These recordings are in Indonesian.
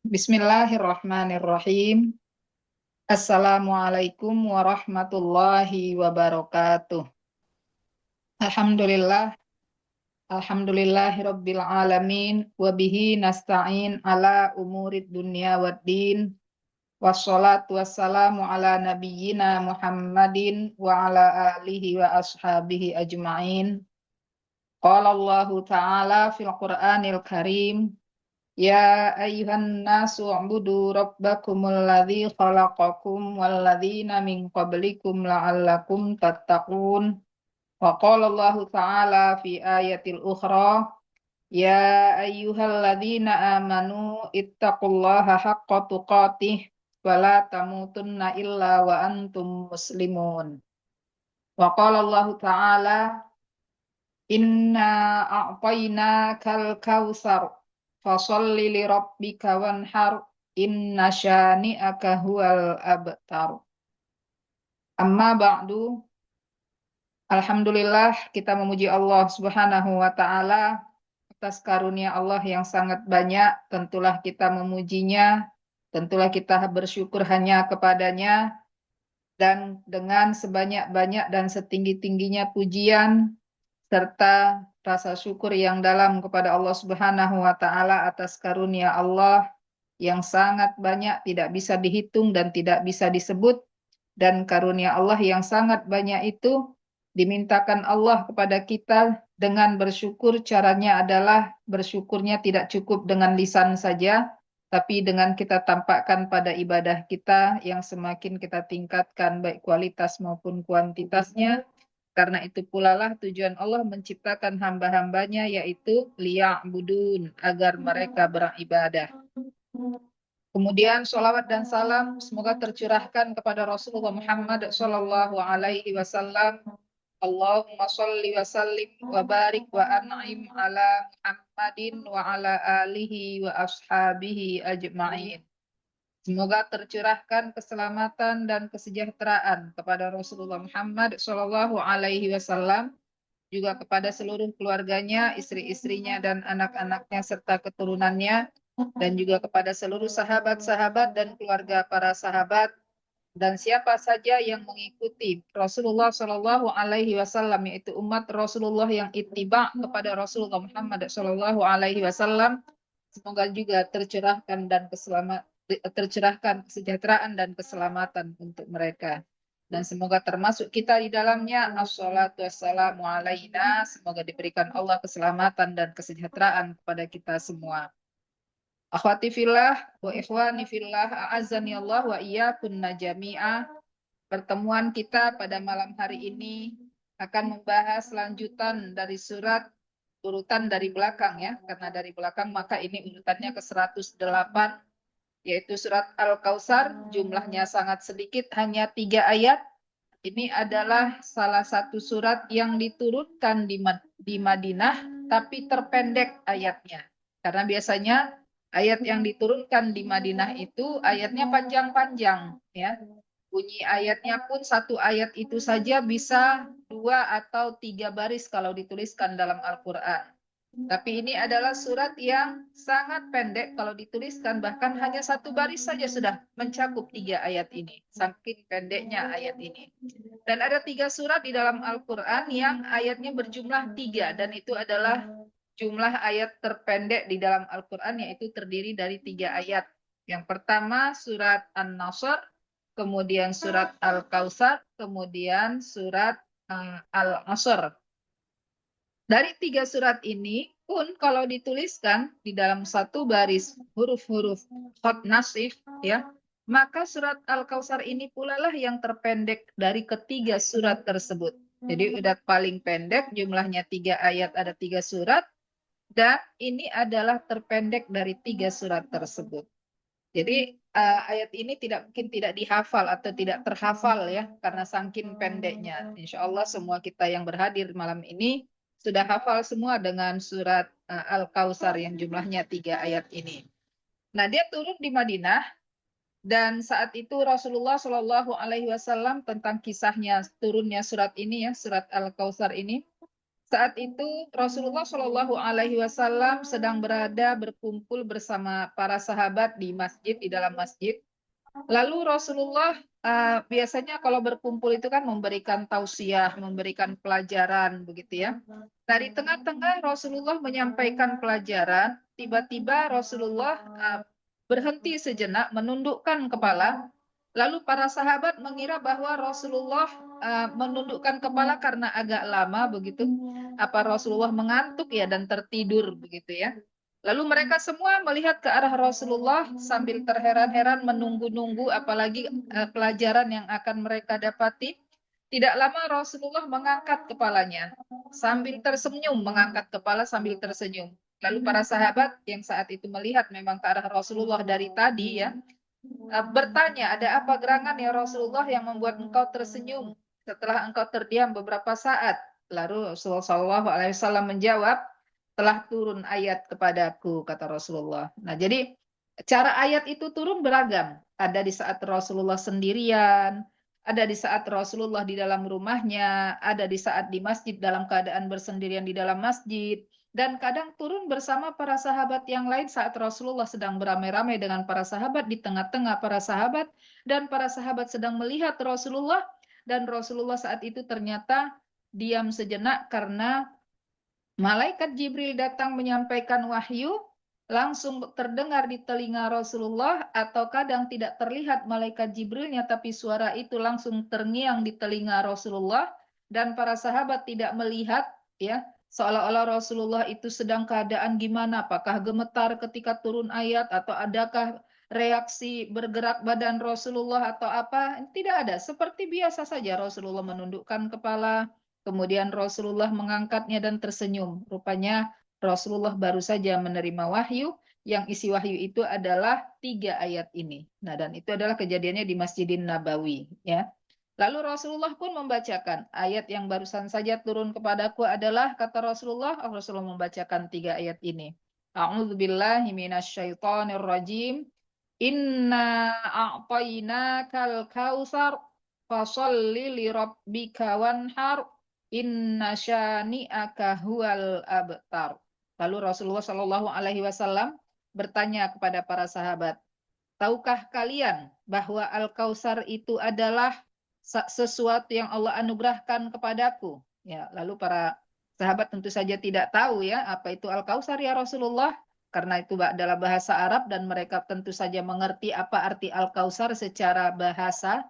Bismillahirrahmanirrahim. Assalamualaikum warahmatullahi wabarakatuh. Alhamdulillah, alhamdulillahirabbil alamin wa bihi nasta'in ala umurid dunya waddin. Wassalatu wassalamu ala nabiyyina Muhammadin wa ala alihi wa ashabihi ajma'in. Qala Allahu ta'ala fil Qur'anil Karim. Ya ayyuhan nasu u'budu rabbakumul ladzi khalaqakum wal ladzina min qablikum la'allakum tattaqun. Wa qala Allahu ta'ala fi ayatil ukhra, ya ayyuhalladzina amanu ittaqullaha haqqa tuqatih wa la tamutunna illa wa antum muslimun. Wa qala Allahu ta'ala, inna a'tainakal kautsar fasholli li rabbika wanhar inna syani'aka huwal abtar. Amma ba'du, alhamdulillah kita memuji Allah Subhanahu wa taala atas karunia Allah yang sangat banyak. Tentulah kita memujinya, tentulah kita bersyukur hanya kepadanya, dan dengan sebanyak-banyak dan setinggi-tingginya pujian serta rasa syukur yang dalam kepada Allah Subhanahu wa taala atas karunia Allah yang sangat banyak, tidak bisa dihitung dan tidak bisa disebut. Dan karunia Allah yang sangat banyak itu dimintakan Allah kepada kita dengan bersyukur. Caranya adalah bersyukurnya tidak cukup dengan lisan saja, tapi dengan kita tampakkan pada ibadah kita yang semakin kita tingkatkan baik kualitas maupun kuantitasnya. Karena itu pula lah tujuan Allah menciptakan hamba-hambanya, yaitu liya'budun, agar mereka beribadah. Kemudian sholawat dan salam semoga tercurahkan kepada Rasulullah Muhammad sallallahu alaihi wasallam. Allahumma sholli wa sallim wa barik wa an'im ala Muhammadin wa ala alihi wa ashabihi ajma'in. Semoga tercurahkan keselamatan dan kesejahteraan kepada Rasulullah Muhammad sallallahu alaihi wasallam, juga kepada seluruh keluarganya, istri-istrinya dan anak-anaknya serta keturunannya, dan juga kepada seluruh sahabat-sahabat dan keluarga para sahabat, dan siapa saja yang mengikuti Rasulullah Shallallahu Alaihi Wasallam, yaitu umat Rasulullah yang ittiba kepada Rasulullah Muhammad Shallallahu Alaihi Wasallam. Semoga juga tercerahkan kesejahteraan dan keselamatan untuk mereka. Dan semoga termasuk kita di dalamnya. Assalatu wassalamu alaina. Semoga diberikan Allah keselamatan dan kesejahteraan kepada kita semua. Akhwati fillah wa ikhwani fillah, a'azzani Allah wa iyyakunna jami'a. Pertemuan kita pada malam hari ini akan membahas lanjutan dari surat, urutan dari belakang ya, karena dari belakang maka ini urutannya ke 108, yaitu surat Al-Kautsar. Jumlahnya sangat sedikit, hanya 3 ayat. Ini adalah salah satu surat yang diturunkan di Madinah, tapi terpendek ayatnya. Karena biasanya ayat yang diturunkan di Madinah itu ayatnya panjang-panjang, ya. Bunyi ayatnya pun satu ayat itu saja bisa 2 atau 3 baris kalau dituliskan dalam Al-Quran. Tapi ini adalah surat yang sangat pendek kalau dituliskan, bahkan hanya 1 baris saja sudah mencakup 3 ayat ini. Saking pendeknya ayat ini. Dan ada 3 surat di dalam Al-Quran yang ayatnya berjumlah 3, dan itu adalah jumlah ayat terpendek di dalam Al-Quran, yaitu terdiri dari 3 ayat. Yang pertama surat An-Nasr, kemudian surat Al-Kautsar, kemudian surat Al-Asr. Dari 3 surat ini pun kalau dituliskan di dalam 1 baris huruf-huruf khot nasif, ya, maka surat Al-Kautsar ini pula lah yang terpendek dari ketiga surat tersebut. Jadi udah paling pendek, jumlahnya 3 ayat, ada 3 surat, dan ini adalah terpendek dari 3 surat tersebut. Jadi ayat ini mungkin tidak dihafal atau tidak terhafal ya, karena saking pendeknya. Insya Allah semua kita yang berhadir malam ini sudah hafal semua dengan surat Al-Kautsar yang jumlahnya 3 ayat ini. Nah, dia turun di Madinah, dan saat itu Rasulullah Shallallahu Alaihi Wasallam, tentang kisahnya turunnya surat ini ya, surat Al-Kautsar ini, Saat itu Rasulullah Shallallahu Alaihi Wasallam sedang berada berkumpul bersama para sahabat di masjid, di dalam masjid. Lalu Rasulullah biasanya kalau berkumpul itu kan memberikan tausiah, memberikan pelajaran begitu ya. Nah, di tengah-tengah Rasulullah menyampaikan pelajaran, tiba-tiba Rasulullah berhenti sejenak, menundukkan kepala. Lalu para sahabat mengira bahwa Rasulullah menundukkan kepala karena agak lama begitu. Apa Rasulullah mengantuk ya dan tertidur begitu ya. Lalu mereka semua melihat ke arah Rasulullah sambil terheran-heran menunggu-nunggu apalagi pelajaran yang akan mereka dapati. Tidak lama Rasulullah mengangkat kepalanya sambil tersenyum, mengangkat kepala sambil tersenyum. Lalu para sahabat yang saat itu melihat memang ke arah Rasulullah dari tadi ya, bertanya, ada apa gerangan ya Rasulullah yang membuat engkau tersenyum setelah engkau terdiam beberapa saat? Lalu Rasulullah SAW menjawab, telah turun ayat kepadaku, kata Rasulullah. Nah, jadi cara ayat itu turun beragam. Ada di saat Rasulullah sendirian, ada di saat Rasulullah di dalam rumahnya, ada di saat di masjid dalam keadaan bersendirian di dalam masjid, dan kadang turun bersama para sahabat yang lain saat Rasulullah sedang beramai-ramai dengan para sahabat di tengah-tengah para sahabat, dan para sahabat sedang melihat Rasulullah, dan Rasulullah saat itu ternyata diam sejenak karena malaikat Jibril datang menyampaikan wahyu, langsung terdengar di telinga Rasulullah, atau kadang tidak terlihat malaikat Jibrilnya, tapi suara itu langsung terngiang di telinga Rasulullah, dan para sahabat tidak melihat, ya, seolah-olah Rasulullah itu sedang keadaan gimana, apakah gemetar ketika turun ayat, atau adakah reaksi bergerak badan Rasulullah atau apa, tidak ada. Seperti biasa saja Rasulullah menundukkan kepala, kemudian Rasulullah mengangkatnya dan tersenyum. Rupanya Rasulullah baru saja menerima wahyu, yang isi wahyu itu adalah 3 ayat ini. Nah, dan itu adalah kejadiannya di Masjidin Nabawi. Ya. Lalu Rasulullah pun membacakan ayat yang barusan saja turun kepadaku adalah, kata Rasulullah membacakan 3 ayat ini. A'udzubillahi minasyaitonirrajim. Inna a'tainakal kautsar fasalli li rabbika wanhar. Inna syani'aka huwal abtar. Lalu Rasulullah Shallallahu Alaihi Wasallam bertanya kepada para sahabat, tahukah kalian bahwa Al-Kautsar itu adalah sesuatu yang Allah anugerahkan kepadaku? Ya, lalu para sahabat tentu saja tidak tahu ya apa itu Al-Kautsar ya Rasulullah, karena itu adalah bahasa Arab dan mereka tentu saja mengerti apa arti Al-Kautsar secara bahasa.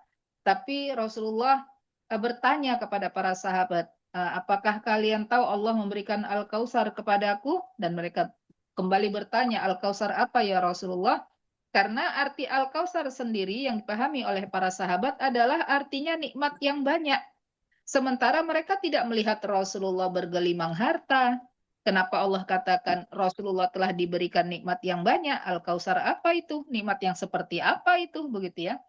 Tapi Rasulullah bertanya kepada para sahabat, apakah kalian tahu Allah memberikan Al-Kautsar kepadaku? Dan mereka kembali bertanya, Al-Kautsar apa ya Rasulullah? Karena arti Al-Kautsar sendiri yang dipahami oleh para sahabat adalah artinya nikmat yang banyak. Sementara mereka tidak melihat Rasulullah bergelimang harta. Kenapa Allah katakan Rasulullah telah diberikan nikmat yang banyak? Al-Kautsar apa itu? Nikmat yang seperti apa itu? Begitu ya.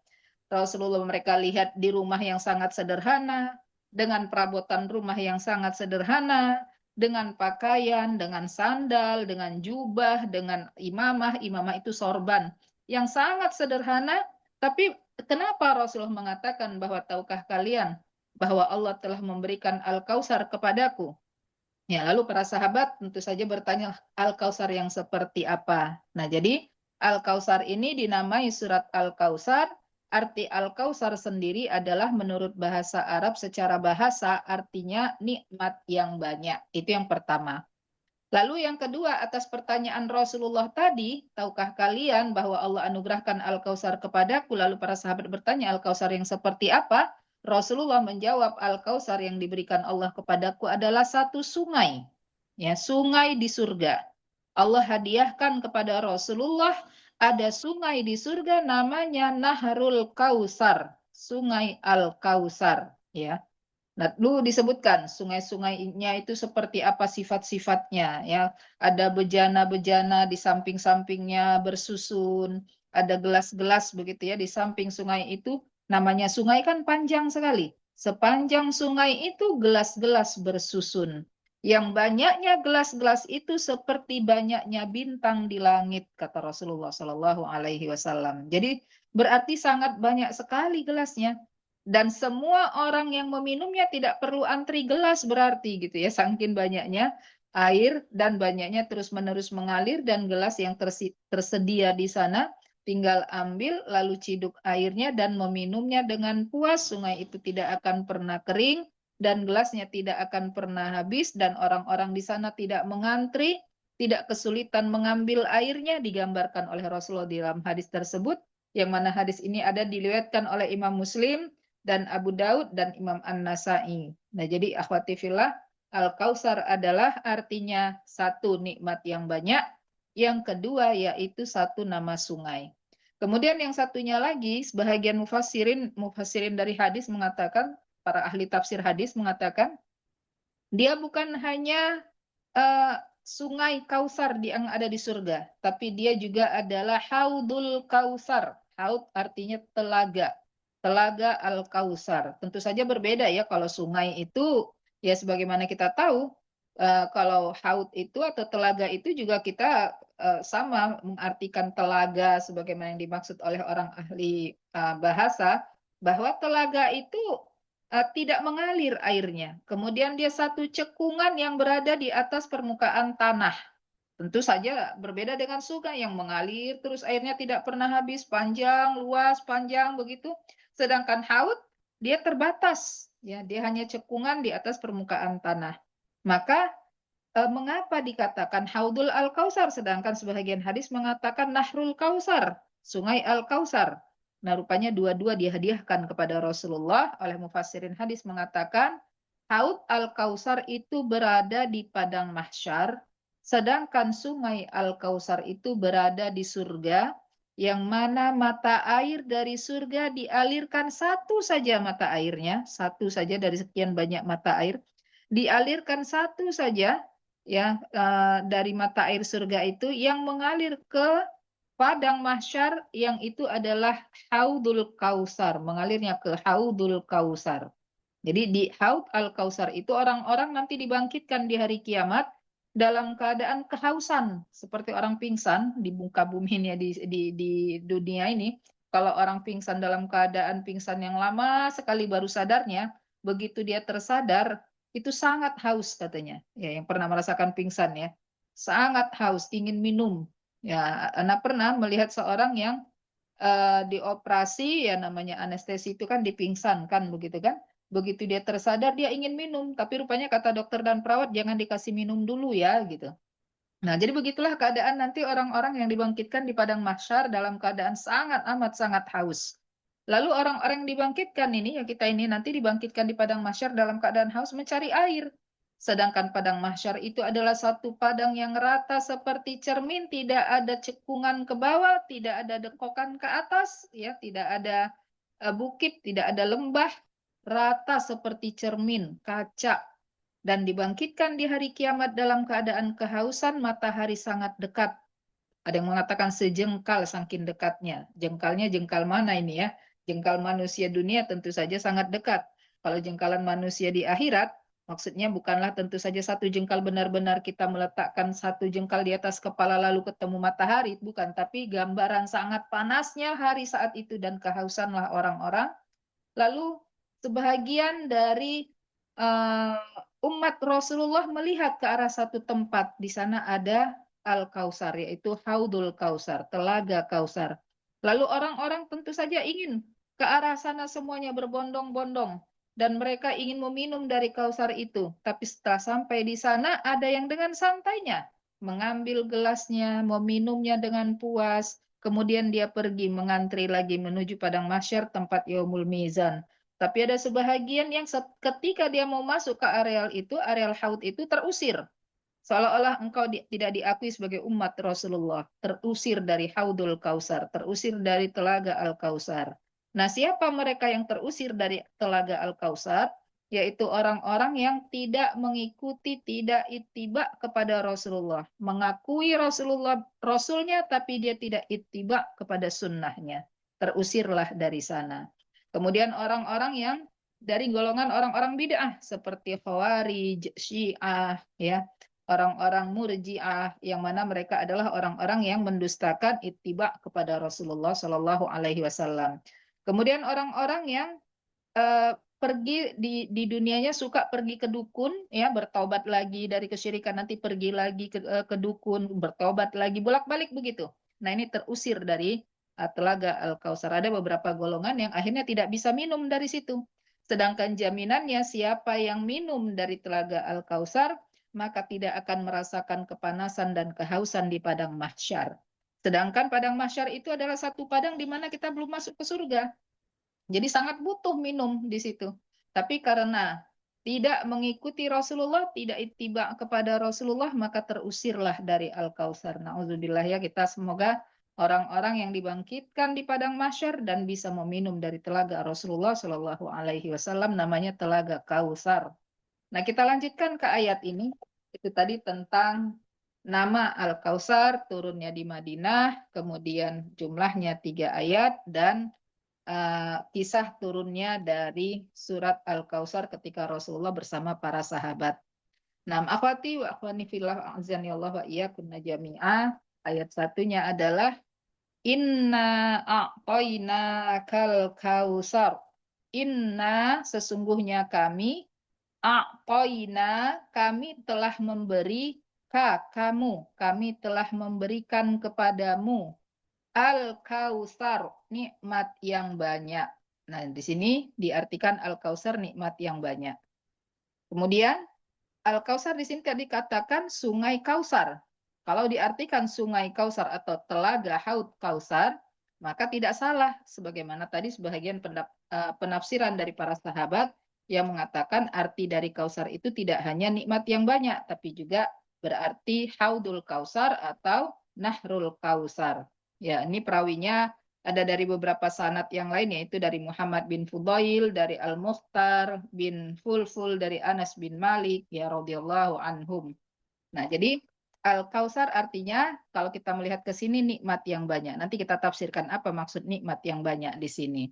Rasulullah mereka lihat di rumah yang sangat sederhana, dengan perabotan rumah yang sangat sederhana, dengan pakaian, dengan sandal, dengan jubah, dengan imamah. Imamah itu sorban yang sangat sederhana, tapi kenapa Rasulullah mengatakan bahwa tahukah kalian bahwa Allah telah memberikan Al-Kautsar kepadaku? Ya, lalu para sahabat tentu saja bertanya, Al-Kautsar yang seperti apa? Nah, jadi Al-Kautsar ini dinamai surat Al-Kautsar. Arti Al-Kautsar sendiri adalah menurut bahasa Arab secara bahasa artinya nikmat yang banyak. Itu yang pertama. Lalu yang kedua, atas pertanyaan Rasulullah tadi, tahukah kalian bahwa Allah anugerahkan Al-Kautsar kepadaku? Lalu para sahabat bertanya, Al-Kautsar yang seperti apa? Rasulullah menjawab, Al-Kautsar yang diberikan Allah kepadaku adalah satu sungai. Ya, sungai di surga. Allah hadiahkan kepada Rasulullah ada sungai di surga namanya Nahrul Kautsar, Sungai Al-Kautsar, ya. Nah, dulu disebutkan sungai-sungainya itu seperti apa sifat-sifatnya ya. Ada bejana-bejana di samping-sampingnya bersusun, ada gelas-gelas begitu ya di samping sungai itu. Namanya sungai kan panjang sekali. Sepanjang sungai itu gelas-gelas bersusun. Yang banyaknya gelas-gelas itu seperti banyaknya bintang di langit, kata Rasulullah Shallallahu Alaihi Wasallam. Jadi berarti sangat banyak sekali gelasnya. Dan semua orang yang meminumnya tidak perlu antri gelas berarti gitu ya, saking banyaknya air dan banyaknya terus-menerus mengalir dan gelas yang tersedia di sana tinggal ambil lalu ciduk airnya dan meminumnya dengan puas. Sungai itu tidak akan pernah kering dan gelasnya tidak akan pernah habis dan orang-orang di sana tidak mengantri, tidak kesulitan mengambil airnya, digambarkan oleh Rasulullah di dalam hadis tersebut, yang mana hadis ini ada diriwayatkan oleh Imam Muslim dan Abu Daud dan Imam An-Nasai. Nah, jadi akhwati fillah, Al-Kausar adalah artinya satu nikmat yang banyak, yang kedua yaitu satu nama sungai. Kemudian yang satunya lagi, sebahagian mufassirin dari hadis mengatakan, para ahli tafsir hadis mengatakan, dia bukan hanya sungai Kausar yang ada di surga, tapi dia juga adalah Haudul Kausar. Haud artinya telaga. Telaga Al-Kausar. Tentu saja berbeda ya kalau sungai itu ya sebagaimana kita tahu kalau haud itu atau telaga itu juga kita sama mengartikan telaga sebagaimana yang dimaksud oleh orang ahli bahasa, bahwa telaga itu tidak mengalir airnya. Kemudian dia satu cekungan yang berada di atas permukaan tanah. Tentu saja berbeda dengan sungai yang mengalir terus airnya tidak pernah habis, panjang, luas, panjang begitu. Sedangkan haud dia terbatas, ya, dia hanya cekungan di atas permukaan tanah. Maka mengapa dikatakan Haudul Al-Kausar sedangkan sebagian hadis mengatakan Nahrul Kausar, Sungai Al-Kausar. Nah, rupanya dua-dua dihadiahkan kepada Rasulullah. Oleh mufassirin hadis mengatakan Haud Al-Kausar itu berada di padang mahsyar, sedangkan Sungai Al-Kausar itu berada di surga, yang mana mata air dari surga dialirkan satu saja mata airnya, satu saja dari sekian banyak mata air, dialirkan satu saja ya dari mata air surga itu yang mengalir ke padang mahsyar yang itu adalah Haudul Kausar, mengalirnya ke Haudul Kausar. Jadi di Haud Al-Kausar itu orang-orang nanti dibangkitkan di hari kiamat dalam keadaan kehausan, seperti orang pingsan di muka bumi ini di dunia ini. Kalau orang pingsan dalam keadaan pingsan yang lama sekali baru sadarnya, begitu dia tersadar, itu sangat haus katanya. Ya, yang pernah merasakan pingsan ya. Sangat haus, ingin minum. Ya, Anda pernah melihat seorang yang dioperasi, ya namanya anestesi itu kan dipingsankan begitu kan. Begitu dia tersadar dia ingin minum, tapi rupanya kata dokter dan perawat jangan dikasih minum dulu ya gitu. Nah, jadi begitulah keadaan nanti orang-orang yang dibangkitkan di padang mahsyar dalam keadaan sangat amat sangat haus. Lalu orang-orang yang dibangkitkan ini, ya kita ini nanti dibangkitkan di padang mahsyar dalam keadaan haus mencari air. Sedangkan padang mahsyar itu adalah satu padang yang rata seperti cermin, tidak ada cekungan ke bawah, tidak ada dekokan ke atas, ya, tidak ada bukit, tidak ada lembah, rata seperti cermin, kaca, dan dibangkitkan di hari kiamat dalam keadaan kehausan, matahari sangat dekat. Ada yang mengatakan sejengkal saking dekatnya. Jengkalnya jengkal mana ini ya? Jengkal manusia dunia tentu saja sangat dekat. Kalau jengkalan manusia di akhirat, maksudnya bukanlah tentu saja satu jengkal benar-benar kita meletakkan satu jengkal di atas kepala lalu ketemu matahari, bukan. Tapi gambaran sangat panasnya hari saat itu dan kehausanlah orang-orang. Lalu sebahagian dari umat Rasulullah melihat ke arah satu tempat. Di sana ada Al-Kausar, yaitu Haudul Kausar, Telaga Kausar. Lalu orang-orang tentu saja ingin ke arah sana semuanya berbondong-bondong. Dan mereka ingin meminum dari Kausar itu. Tapi setelah sampai di sana, ada yang dengan santainya mengambil gelasnya, meminumnya dengan puas. Kemudian dia pergi mengantri lagi menuju padang mahsyar tempat Yaumul Mizan. Tapi ada sebahagian yang ketika dia mau masuk ke areal itu, areal haud itu terusir. Seolah-olah engkau tidak diakui sebagai umat Rasulullah. Terusir dari Haudul Kausar, terusir dari Telaga Al-Kausar. Nah, siapa mereka yang terusir dari Telaga Al-Kausar? Yaitu orang-orang yang tidak mengikuti, tidak ittiba kepada Rasulullah. Mengakui Rasulullah, Rasulnya, tapi dia tidak ittiba kepada sunnahnya. Terusirlah dari sana. Kemudian orang-orang yang dari golongan orang-orang bid'ah seperti Khawarij, Syiah, ya, orang-orang Murji'ah, yang mana mereka adalah orang-orang yang mendustakan ittiba kepada Rasulullah Shallallahu Alaihi Wasallam. Kemudian orang-orang yang pergi di dunianya suka pergi ke dukun ya, bertobat lagi dari kesyirikan, nanti pergi lagi ke dukun, bertobat lagi, bolak-balik begitu. Nah, ini terusir dari Telaga Al-Kautsar. Ada beberapa golongan yang akhirnya tidak bisa minum dari situ. Sedangkan jaminannya siapa yang minum dari Telaga Al-Kautsar, maka tidak akan merasakan kepanasan dan kehausan di padang mahsyar. Sedangkan padang mahsyar itu adalah satu padang di mana kita belum masuk ke surga. Jadi sangat butuh minum di situ. Tapi karena tidak mengikuti Rasulullah, tidak ittiba kepada Rasulullah, maka terusirlah dari Al-Kautsar. Nauzubillah ya, kita semoga orang-orang yang dibangkitkan di padang mahsyar dan bisa meminum dari telaga Rasulullah Shallallahu Alaihi Wasallam, namanya telaga Kautsar. Nah, kita lanjutkan ke ayat ini. Itu tadi tentang nama Al-Kautsar, turunnya di Madinah, kemudian jumlahnya 3 ayat, dan kisah turunnya dari surat Al-Kautsar ketika Rasulullah bersama para sahabat. Nah, akhwati wa akhwani fillah azani Allah wa iyyakunna jami'a. Ayat satunya adalah Inna a'tayna kal kausar. Inna sesungguhnya kami, a'tayna kami telah memberi kamu, kami telah memberikan kepadamu Al-Kautsar, nikmat yang banyak. Nah, di sini diartikan Al-Kautsar nikmat yang banyak. Kemudian Al-Kautsar di sini dikatakan Sungai Kautsar. Kalau diartikan Sungai Kautsar atau Telaga Haud Kautsar, maka tidak salah sebagaimana tadi sebagian penafsiran dari para sahabat yang mengatakan arti dari Kautsar itu tidak hanya nikmat yang banyak, tapi juga berarti Haudul Kautsar atau Nahrul Kautsar. Ya, ini perawinya ada dari beberapa sanad yang lain, yaitu dari Muhammad bin Fudail, dari Al-Mukhtar bin Fulful, dari Anas bin Malik, ya radhiyallahu anhum. Nah, jadi Al-Kautsar artinya kalau kita melihat ke sini nikmat yang banyak. Nanti kita tafsirkan apa maksud nikmat yang banyak di sini.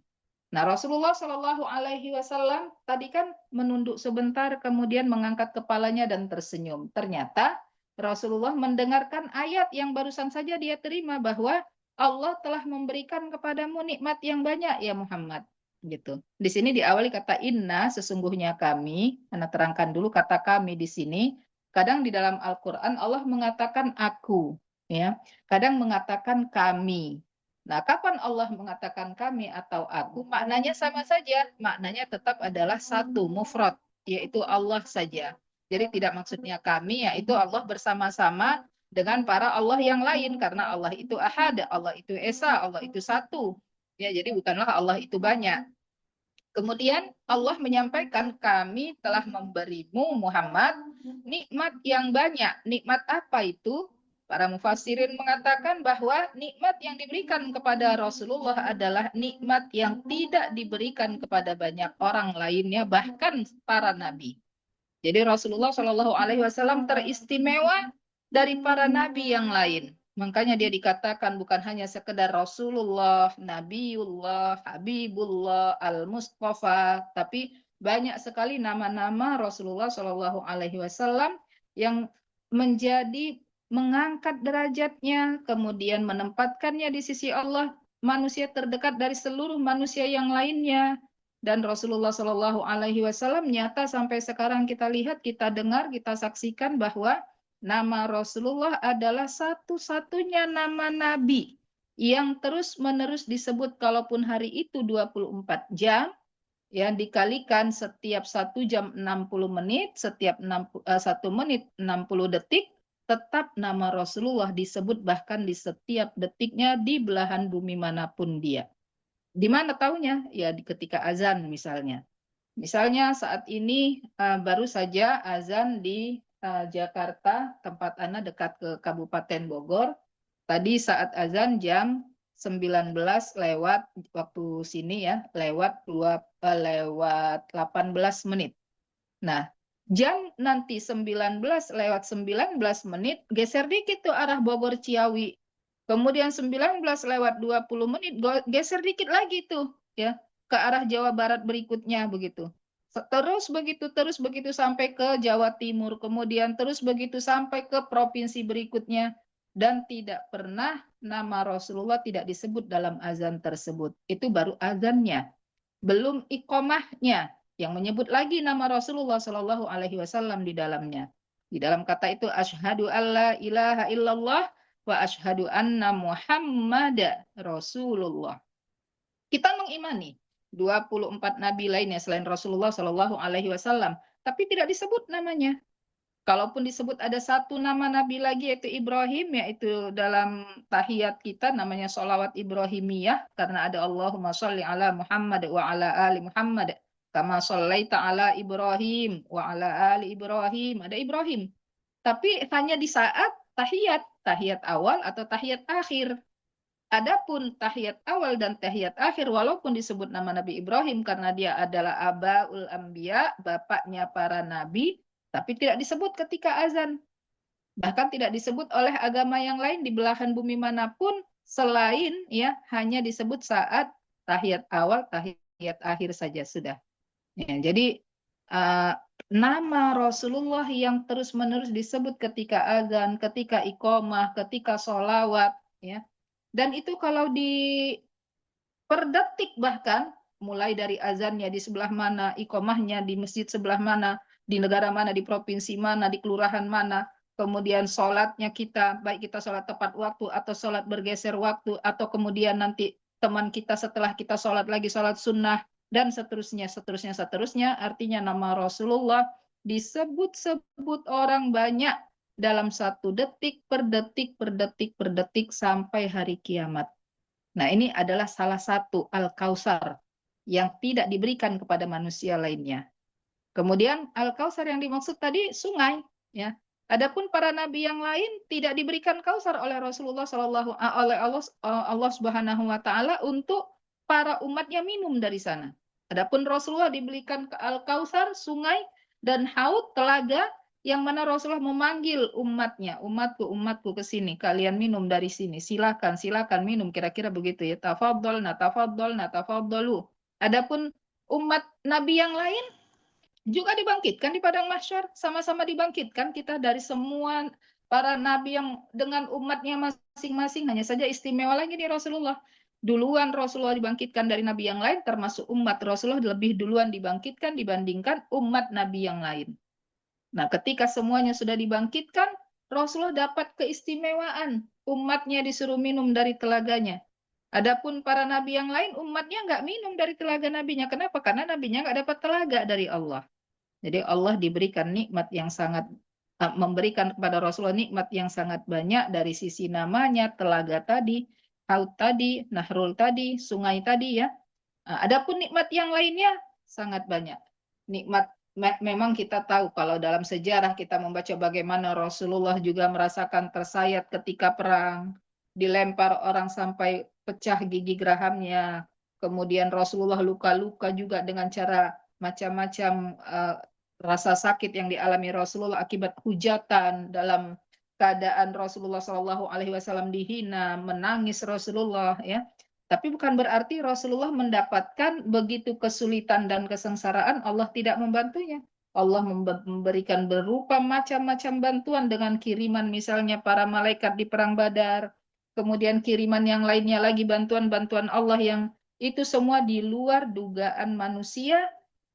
Nah, Rasulullah Shallallahu Alaihi Wasallam tadi kan menunduk sebentar, kemudian mengangkat kepalanya dan tersenyum. Ternyata Rasulullah mendengarkan ayat yang barusan saja dia terima bahwa Allah telah memberikan kepadamu nikmat yang banyak ya Muhammad. Gitu. Di sini diawali kata inna, sesungguhnya kami. Anda terangkan dulu kata kami di sini. Kadang di dalam Al-Quran Allah mengatakan aku, ya. Kadang mengatakan kami. Nah, kapan Allah mengatakan kami atau aku, maknanya sama saja. Maknanya tetap adalah satu, mufrad, yaitu Allah saja. Jadi tidak maksudnya kami, yaitu Allah bersama-sama dengan para Allah yang lain. Karena Allah itu ahad, Allah itu esa, Allah itu satu. Ya, jadi bukanlah Allah itu banyak. Kemudian Allah menyampaikan kami telah memberimu Muhammad nikmat yang banyak. Nikmat apa itu? Para mufassirin mengatakan bahwa nikmat yang diberikan kepada Rasulullah adalah nikmat yang tidak diberikan kepada banyak orang lainnya, bahkan para nabi. Jadi Rasulullah Shallallahu Alaihi Wasallam teristimewa dari para nabi yang lain. Makanya dia dikatakan bukan hanya sekedar Rasulullah, Nabiullah, Habibullah, Al-Mustafa, tapi banyak sekali nama-nama Rasulullah Shallallahu Alaihi Wasallam yang menjadi mengangkat derajatnya, kemudian menempatkannya di sisi Allah, manusia terdekat dari seluruh manusia yang lainnya. Dan Rasulullah Shallallahu Alaihi Wasallam nyata sampai sekarang kita lihat, kita dengar, kita saksikan bahwa nama Rasulullah adalah satu-satunya nama Nabi yang terus-menerus disebut kalaupun hari itu 24 jam, yang dikalikan setiap 1 jam 60 menit, setiap 1 menit 60 detik, tetap nama Rasulullah disebut bahkan di setiap detiknya di belahan bumi manapun dia. Di mana taunya? Ya ketika azan misalnya. Misalnya saat ini baru saja azan di Jakarta, tempat Anda dekat ke Kabupaten Bogor. Tadi saat azan jam 19 lewat waktu sini ya, lewat 18 menit. Nah, jam nanti 19 lewat 19 menit, geser dikit tuh arah Bogor Ciawi. Kemudian 19 lewat 20 menit, geser dikit lagi tuh ya ke arah Jawa Barat berikutnya begitu. Terus begitu sampai ke Jawa Timur, kemudian terus begitu sampai ke provinsi berikutnya, dan tidak pernah nama Rasulullah tidak disebut dalam azan tersebut. Itu baru azannya. belum iqomahnya yang menyebut lagi nama Rasulullah Shallallahu Alaihi Wasallam di dalamnya. Di dalam kata itu asyhadu alla ilaha illallah wa asyhadu anna Muhammad Rasulullah. Kita mengimani 24 nabi lainnya selain Rasulullah Shallallahu Alaihi Wasallam, tapi tidak disebut namanya. Kalaupun disebut ada satu nama nabi lagi yaitu Ibrahim, yaitu dalam tahiyat kita namanya sholawat Ibrahimiyah, karena ada Allahumma sholli ala Muhammad wa ala ali Muhammad kama shollaita ala Ibrahim wa ala ali Ibrahim, ada Ibrahim. Tapi hanya di saat tahiyat awal atau tahiyat akhir. Adapun tahiyat awal dan tahiyat akhir, walaupun disebut nama Nabi Ibrahim karena dia adalah abaul anbiya, bapaknya para nabi, tapi tidak disebut ketika azan. Bahkan tidak disebut oleh agama yang lain di belahan bumi manapun selain ya hanya disebut saat tahiyat awal, tahiyat akhir saja sudah. Ya, jadi nama Rasulullah yang terus-menerus disebut ketika azan, ketika iqomah, ketika sholawat, ya. Dan itu kalau di per detik bahkan, mulai dari azannya di sebelah mana, iqomahnya di masjid sebelah mana, di negara mana, di provinsi mana, di kelurahan mana, kemudian sholatnya kita, baik kita sholat tepat waktu atau sholat bergeser waktu, atau kemudian nanti teman kita setelah kita sholat lagi sholat sunnah, dan seterusnya, seterusnya, seterusnya, artinya nama Rasulullah disebut-sebut orang banyak dalam satu detik per detik per detik per detik sampai hari kiamat. Nah, ini adalah salah satu Al-Kautsar yang tidak diberikan kepada manusia lainnya. Kemudian Al-Kautsar yang dimaksud tadi sungai, ya. Adapun para nabi yang lain tidak diberikan Kautsar oleh Rasulullah Shallallahu oleh Allah Subhanahu wa taala untuk para umatnya minum dari sana. Adapun Rasulullah diberikan Al-Kautsar, sungai dan haud, telaga, yang mana Rasulullah memanggil umatnya, umatku ke sini, kalian minum dari sini, silakan minum, kira-kira begitu ya. Tafadhol, natafadholu. Adapun umat nabi yang lain juga dibangkitkan di padang mahsyar, sama-sama dibangkitkan kita dari semua para nabi yang dengan umatnya masing-masing, hanya saja istimewa lagi di Rasulullah. Duluan Rasulullah dibangkitkan dari nabi yang lain, termasuk umat Rasulullah lebih duluan dibangkitkan dibandingkan umat nabi yang lain. Nah, ketika semuanya sudah dibangkitkan, Rasulullah dapat keistimewaan. Umatnya disuruh minum dari telaganya. Adapun para nabi yang lain, umatnya nggak minum dari telaga nabinya. Kenapa? Karena nabinya nggak dapat telaga dari Allah. Jadi Allah diberikan nikmat yang sangat, memberikan kepada Rasulullah nikmat yang sangat banyak dari sisi namanya, telaga tadi, haud tadi, nahrul tadi, sungai tadi ya. Adapun nikmat yang lainnya sangat banyak. Nikmat memang kita tahu kalau dalam sejarah kita membaca bagaimana Rasulullah juga merasakan tersayat ketika perang, dilempar orang sampai pecah gigi gerahamnya. Kemudian Rasulullah luka-luka juga dengan cara macam-macam, rasa sakit yang dialami Rasulullah akibat hujatan, dalam keadaan Rasulullah Shallallahu Alaihi Wasallam dihina, menangis Rasulullah ya. Tapi bukan berarti Rasulullah mendapatkan begitu kesulitan dan kesengsaraan Allah tidak membantunya. Allah memberikan berupa macam-macam bantuan dengan kiriman misalnya para malaikat di perang Badar, kemudian kiriman yang lainnya lagi bantuan-bantuan Allah yang itu semua di luar dugaan manusia.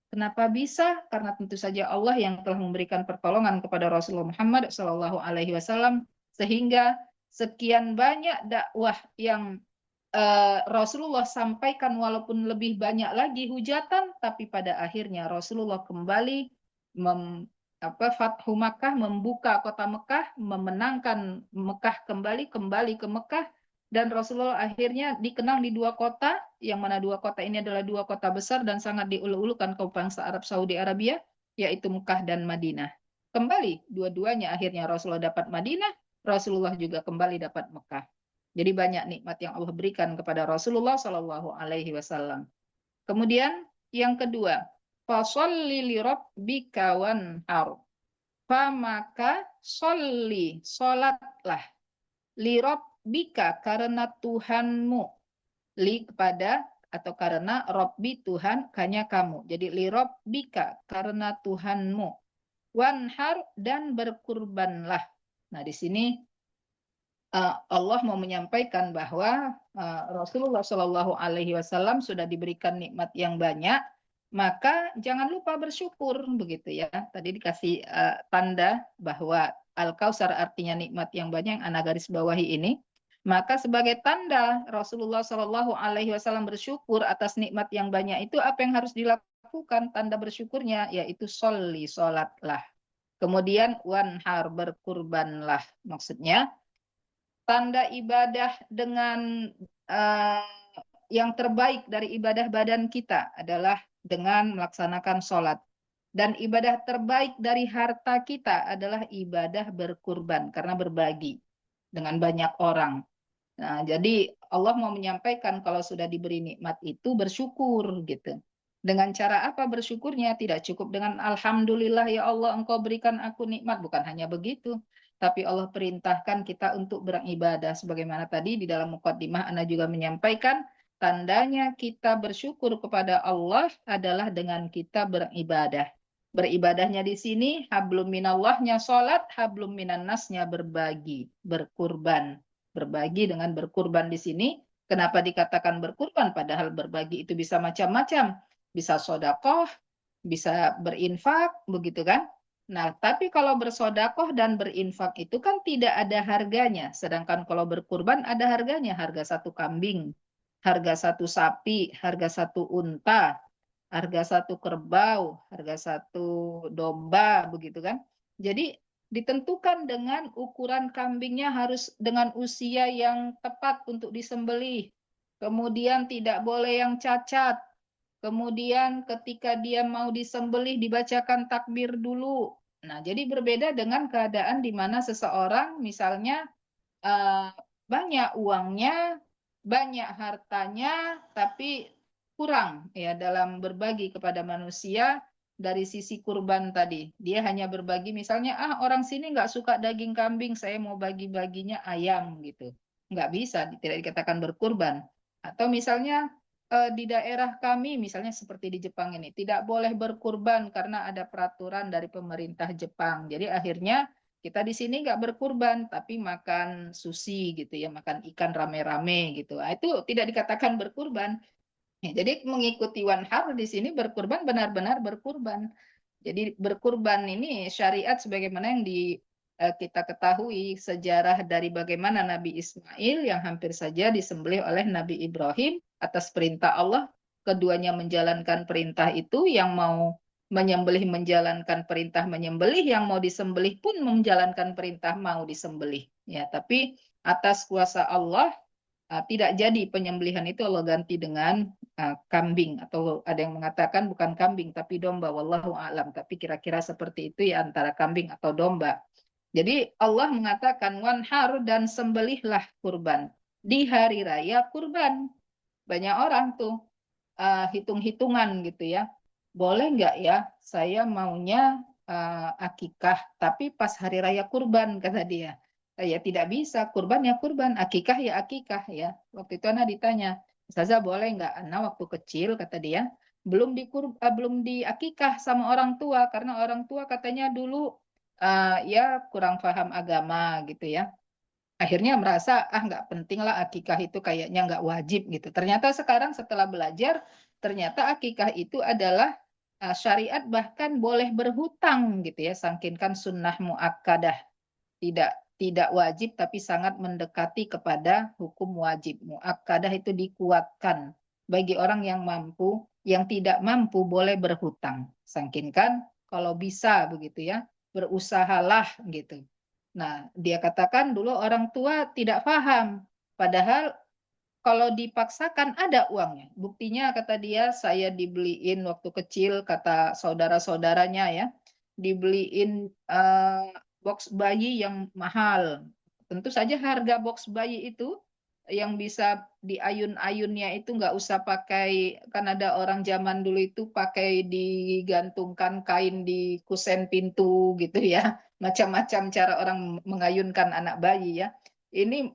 Kenapa bisa? Karena tentu saja Allah yang telah memberikan pertolongan kepada Rasulullah Muhammad SAW sehingga sekian banyak dakwah yang Rasulullah sampaikan walaupun lebih banyak lagi hujatan, tapi pada akhirnya Rasulullah kembali Fathu Makkah, membuka kota Mekah, memenangkan Mekah kembali ke Mekah, dan Rasulullah akhirnya dikenang di dua kota, yang mana dua kota ini adalah dua kota besar dan sangat diulu-ulukan kaum bangsa Arab Saudi Arabia, yaitu Mekah dan Madinah. Kembali dua-duanya akhirnya Rasulullah dapat Madinah, Rasulullah juga kembali dapat Mekah. Jadi banyak nikmat yang Allah berikan kepada Rasulullah Shallallahu Alaihi Wasallam. Kemudian yang kedua, fasholli li rabbika wanhar. Maka sholli, solatlah, li rabbika, karena Tuhanmu, li kepada atau karena Rabbi Tuhan hanya kamu. Jadi li rabbika, karena Tuhanmu, wanhar, dan berkurbanlah. Nah di sini Allah mau menyampaikan bahwa Rasulullah Shallallahu Alaihi Wasallam sudah diberikan nikmat yang banyak, maka jangan lupa bersyukur begitu ya. Tadi dikasih tanda bahwa Al-Kausar artinya nikmat yang banyak, yang ana garis bawahi ini. Maka sebagai tanda Rasulullah Shallallahu Alaihi Wasallam bersyukur atas nikmat yang banyak itu, apa yang harus dilakukan? Tanda bersyukurnya yaitu sholatlah. Kemudian wanhar, berkurbanlah. Maksudnya tanda ibadah dengan uh, yang terbaik dari ibadah badan kita adalah dengan melaksanakan sholat. Dan ibadah terbaik dari harta kita adalah ibadah berkurban, karena berbagi dengan banyak orang. Nah, jadi Allah mau menyampaikan kalau sudah diberi nikmat itu bersyukur gitu. Dengan cara apa bersyukurnya? Tidak cukup dengan Alhamdulillah ya Allah engkau berikan aku nikmat. Bukan hanya begitu. Tapi Allah perintahkan kita untuk beribadah. Sebagaimana tadi di dalam muqaddimah Ana juga menyampaikan, tandanya kita bersyukur kepada Allah adalah dengan kita beribadah. Beribadahnya di sini, hablum minallahnya sholat, hablum minan nasnya berbagi, berkurban. Berbagi dengan berkurban di sini. Kenapa dikatakan berkurban? Padahal berbagi itu bisa macam-macam. Bisa sodakoh, bisa berinfak, begitu kan? Nah, tapi kalau bersodakoh dan berinfak itu kan tidak ada harganya. Sedangkan kalau berkurban ada harganya. Harga satu kambing, harga satu sapi, harga satu unta, harga satu kerbau, harga satu domba, begitu kan? Jadi ditentukan dengan ukuran kambingnya harus dengan usia yang tepat untuk disembelih. Kemudian tidak boleh yang cacat. Kemudian ketika dia mau disembelih dibacakan takbir dulu. Nah, jadi berbeda dengan keadaan di mana seseorang misalnya eh, banyak uangnya, banyak hartanya, tapi kurang ya dalam berbagi kepada manusia dari sisi kurban tadi. Dia hanya berbagi misalnya, orang sini nggak suka daging kambing, saya mau bagi-baginya ayam gitu. Nggak bisa, tidak dikatakan berkurban. Atau misalnya di daerah kami, misalnya seperti di Jepang ini, tidak boleh berkurban karena ada peraturan dari pemerintah Jepang. Jadi akhirnya kita di sini nggak berkurban, tapi makan sushi gitu ya, makan ikan rame-rame gitu. Nah, itu tidak dikatakan berkurban. Ya, jadi mengikuti wanhar di sini berkurban benar-benar berkurban. Jadi berkurban ini syariat sebagaimana yang kita ketahui sejarah dari bagaimana Nabi Ismail yang hampir saja disembelih oleh Nabi Ibrahim atas perintah Allah. Keduanya menjalankan perintah itu, yang mau menyembelih menjalankan perintah menyembelih, yang mau disembelih pun menjalankan perintah mau disembelih. Ya, tapi atas kuasa Allah tidak jadi penyembelihan itu, Allah ganti dengan kambing, atau ada yang mengatakan bukan kambing tapi domba, wallahu a'lam, tapi kira-kira seperti itu ya, antara kambing atau domba. Jadi Allah mengatakan wanhar, dan sembelihlah kurban di hari raya kurban. Banyak orang tuh hitung-hitungan gitu ya. Boleh nggak ya saya maunya akikah tapi pas hari raya kurban, kata dia. Ya tidak bisa, kurban ya kurban, akikah ya akikah ya. Waktu itu Ana ditanya, Ustazah boleh nggak? Ana waktu kecil, kata dia, belum diakikah sama orang tua karena orang tua katanya dulu ya kurang paham agama gitu ya. Akhirnya merasa nggak penting lah akikah itu, kayaknya nggak wajib gitu. Ternyata sekarang setelah belajar, ternyata akikah itu adalah syariat, bahkan boleh berhutang gitu ya, saking kan sunnah muakkadah, tidak wajib tapi sangat mendekati kepada hukum wajib. Muakkadah itu dikuatkan bagi orang yang mampu, yang tidak mampu boleh berhutang. Saking kan kalau bisa begitu ya, berusahalah gitu. Nah, dia katakan dulu orang tua tidak paham. Padahal kalau dipaksakan ada uangnya. Buktinya kata dia, saya dibeliin waktu kecil, kata saudara-saudaranya ya, dibeliin box bayi yang mahal. Tentu saja harga box bayi itu yang bisa diayun-ayunnya itu nggak usah pakai, kan ada orang zaman dulu itu pakai digantungkan kain di kusen pintu gitu ya. Macam-macam cara orang mengayunkan anak bayi ya. Ini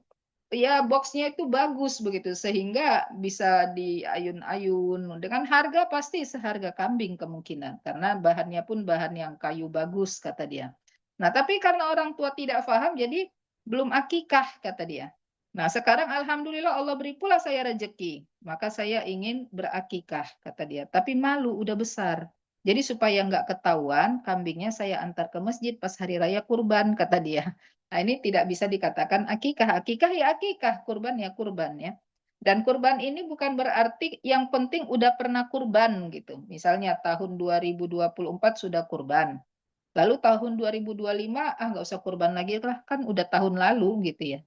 ya boxnya itu bagus begitu sehingga bisa diayun-ayun dengan harga pasti seharga kambing kemungkinan, karena bahannya pun bahan yang kayu bagus, kata dia. Nah, tapi karena orang tua tidak paham, jadi belum akikah, kata dia. Nah, sekarang alhamdulillah Allah beri pula saya rezeki. Maka saya ingin berakikah, kata dia. Tapi malu, udah besar. Jadi supaya nggak ketahuan, kambingnya saya antar ke masjid pas hari raya kurban, kata dia. Nah, ini tidak bisa dikatakan akikah. Akikah ya akikah, kurban ya kurban ya. Dan kurban ini bukan berarti yang penting udah pernah kurban gitu. Misalnya tahun 2024 sudah kurban. Lalu tahun 2025, nggak usah kurban lagi lah, kan udah tahun lalu gitu ya.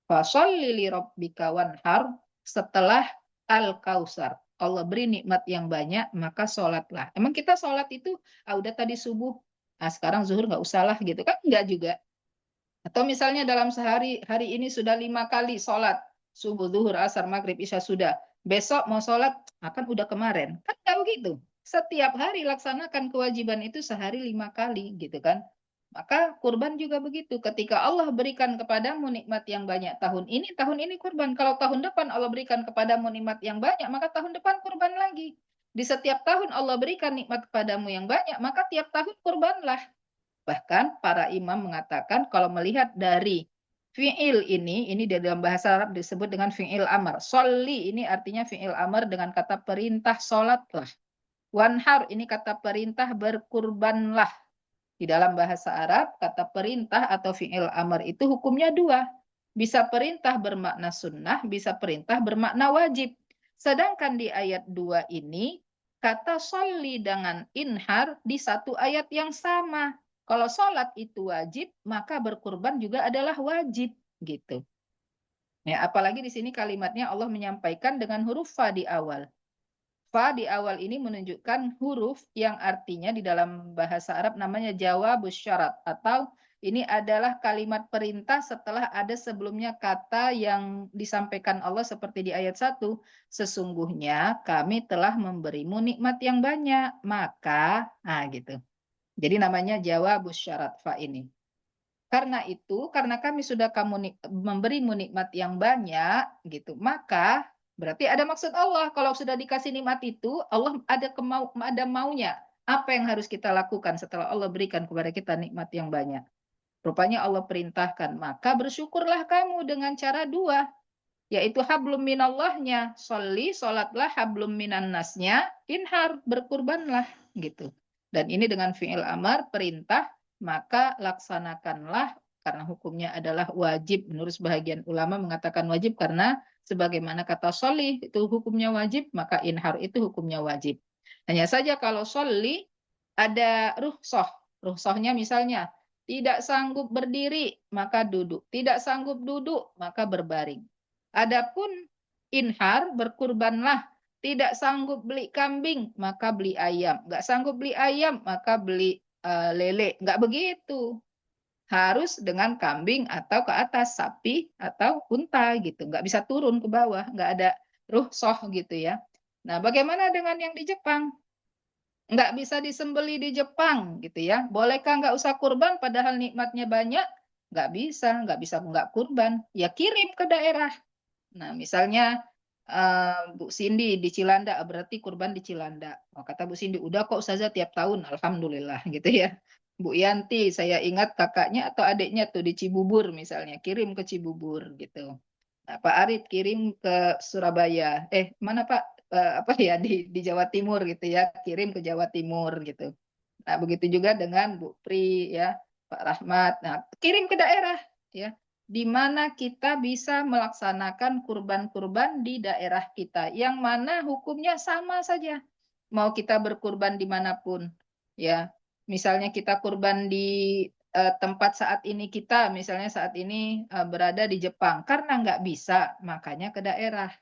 Fasholli li rabbika wanhar, setelah Al-Kausar. Allah beri nikmat yang banyak, maka sholatlah. Emang kita sholat itu, udah tadi subuh, sekarang zuhur nggak usah lah gitu kan? Nggak juga. Atau misalnya dalam sehari, hari ini sudah 5 kali sholat. Subuh, zuhur, asar, maghrib, isya sudah. Besok mau sholat, akan udah kemarin. Kan nggak begitu. Setiap hari laksanakan kewajiban itu sehari 5 kali gitu kan. Maka kurban juga begitu. Ketika Allah berikan kepadamu nikmat yang banyak tahun ini kurban. Kalau tahun depan Allah berikan kepadamu nikmat yang banyak, maka tahun depan kurban lagi. Di setiap tahun Allah berikan nikmat kepadamu yang banyak, maka tiap tahun kurbanlah. Bahkan para imam mengatakan kalau melihat dari fi'il ini di dalam bahasa Arab disebut dengan fi'il amar. Sholli ini artinya fi'il amar dengan kata perintah sholatlah. Wanhar ini kata perintah berkurbanlah. Di dalam bahasa Arab, kata perintah atau fi'il amar itu hukumnya dua. Bisa perintah bermakna sunnah, bisa perintah bermakna wajib. Sedangkan di ayat 2 ini, kata sholli dengan inhar di satu ayat yang sama. Kalau sholat itu wajib, maka berkurban juga adalah wajib. Gitu. Ya, apalagi di sini kalimatnya Allah menyampaikan dengan huruf fa di awal. Fa di awal ini menunjukkan huruf yang artinya di dalam bahasa Arab namanya jawabus syarat atau ini adalah kalimat perintah setelah ada sebelumnya kata yang disampaikan Allah seperti di ayat 1. Sesungguhnya kami telah memberimu nikmat yang banyak, maka gitu. Jadi namanya jawabus syarat fa ini. Karena itu, karena kami sudah memberimu nikmat yang banyak, gitu, maka berarti ada maksud Allah. Kalau sudah dikasih nikmat itu, Allah ada maunya. Apa yang harus kita lakukan setelah Allah berikan kepada kita nikmat yang banyak? Rupanya Allah perintahkan, maka bersyukurlah kamu dengan cara dua, yaitu hablum minallahnya, sholatlah, hablum minan nasnya, inhar, berkurbanlah, gitu. Dan ini dengan fi'il amar, perintah, maka laksanakanlah, karena hukumnya adalah wajib. Menurut sebagian ulama mengatakan wajib karena sebagaimana kata sholli itu hukumnya wajib, maka inhar itu hukumnya wajib. Hanya saja kalau sholli ada rukhsah. Rukhsahnya misalnya, tidak sanggup berdiri, maka duduk. Tidak sanggup duduk, maka berbaring. Adapun inhar, berkurbanlah. Tidak sanggup beli kambing, maka beli ayam. Nggak sanggup beli ayam, maka beli lele. Nggak begitu. Harus dengan kambing atau ke atas, sapi atau unta gitu. Nggak bisa turun ke bawah. Nggak ada rukhsah gitu ya. Nah, bagaimana dengan yang di Jepang? Nggak bisa disembeli di Jepang gitu ya. Bolehkah nggak usah kurban padahal nikmatnya banyak? Nggak bisa nggak kurban. Ya kirim ke daerah. Nah, misalnya Bu Cindy di Cilanda, berarti kurban di Cilanda. Oh, kata Bu Cindy, udah kok Ustazah tiap tahun, alhamdulillah gitu ya. Bu Yanti, saya ingat kakaknya atau adiknya tuh di Cibubur misalnya, kirim ke Cibubur gitu. Nah, Pak Arit kirim ke Surabaya. Mana Pak? Apa ya di Jawa Timur gitu ya, kirim ke Jawa Timur gitu. Nah, begitu juga dengan Bu Pri ya, Pak Rahmat. Nah, kirim ke daerah ya, di mana kita bisa melaksanakan kurban-kurban di daerah kita, yang mana hukumnya sama saja. Mau kita berkurban dimanapun, ya. Misalnya kita kurban di tempat saat ini kita, misalnya saat ini berada di Jepang, karena nggak bisa, makanya ke daerah.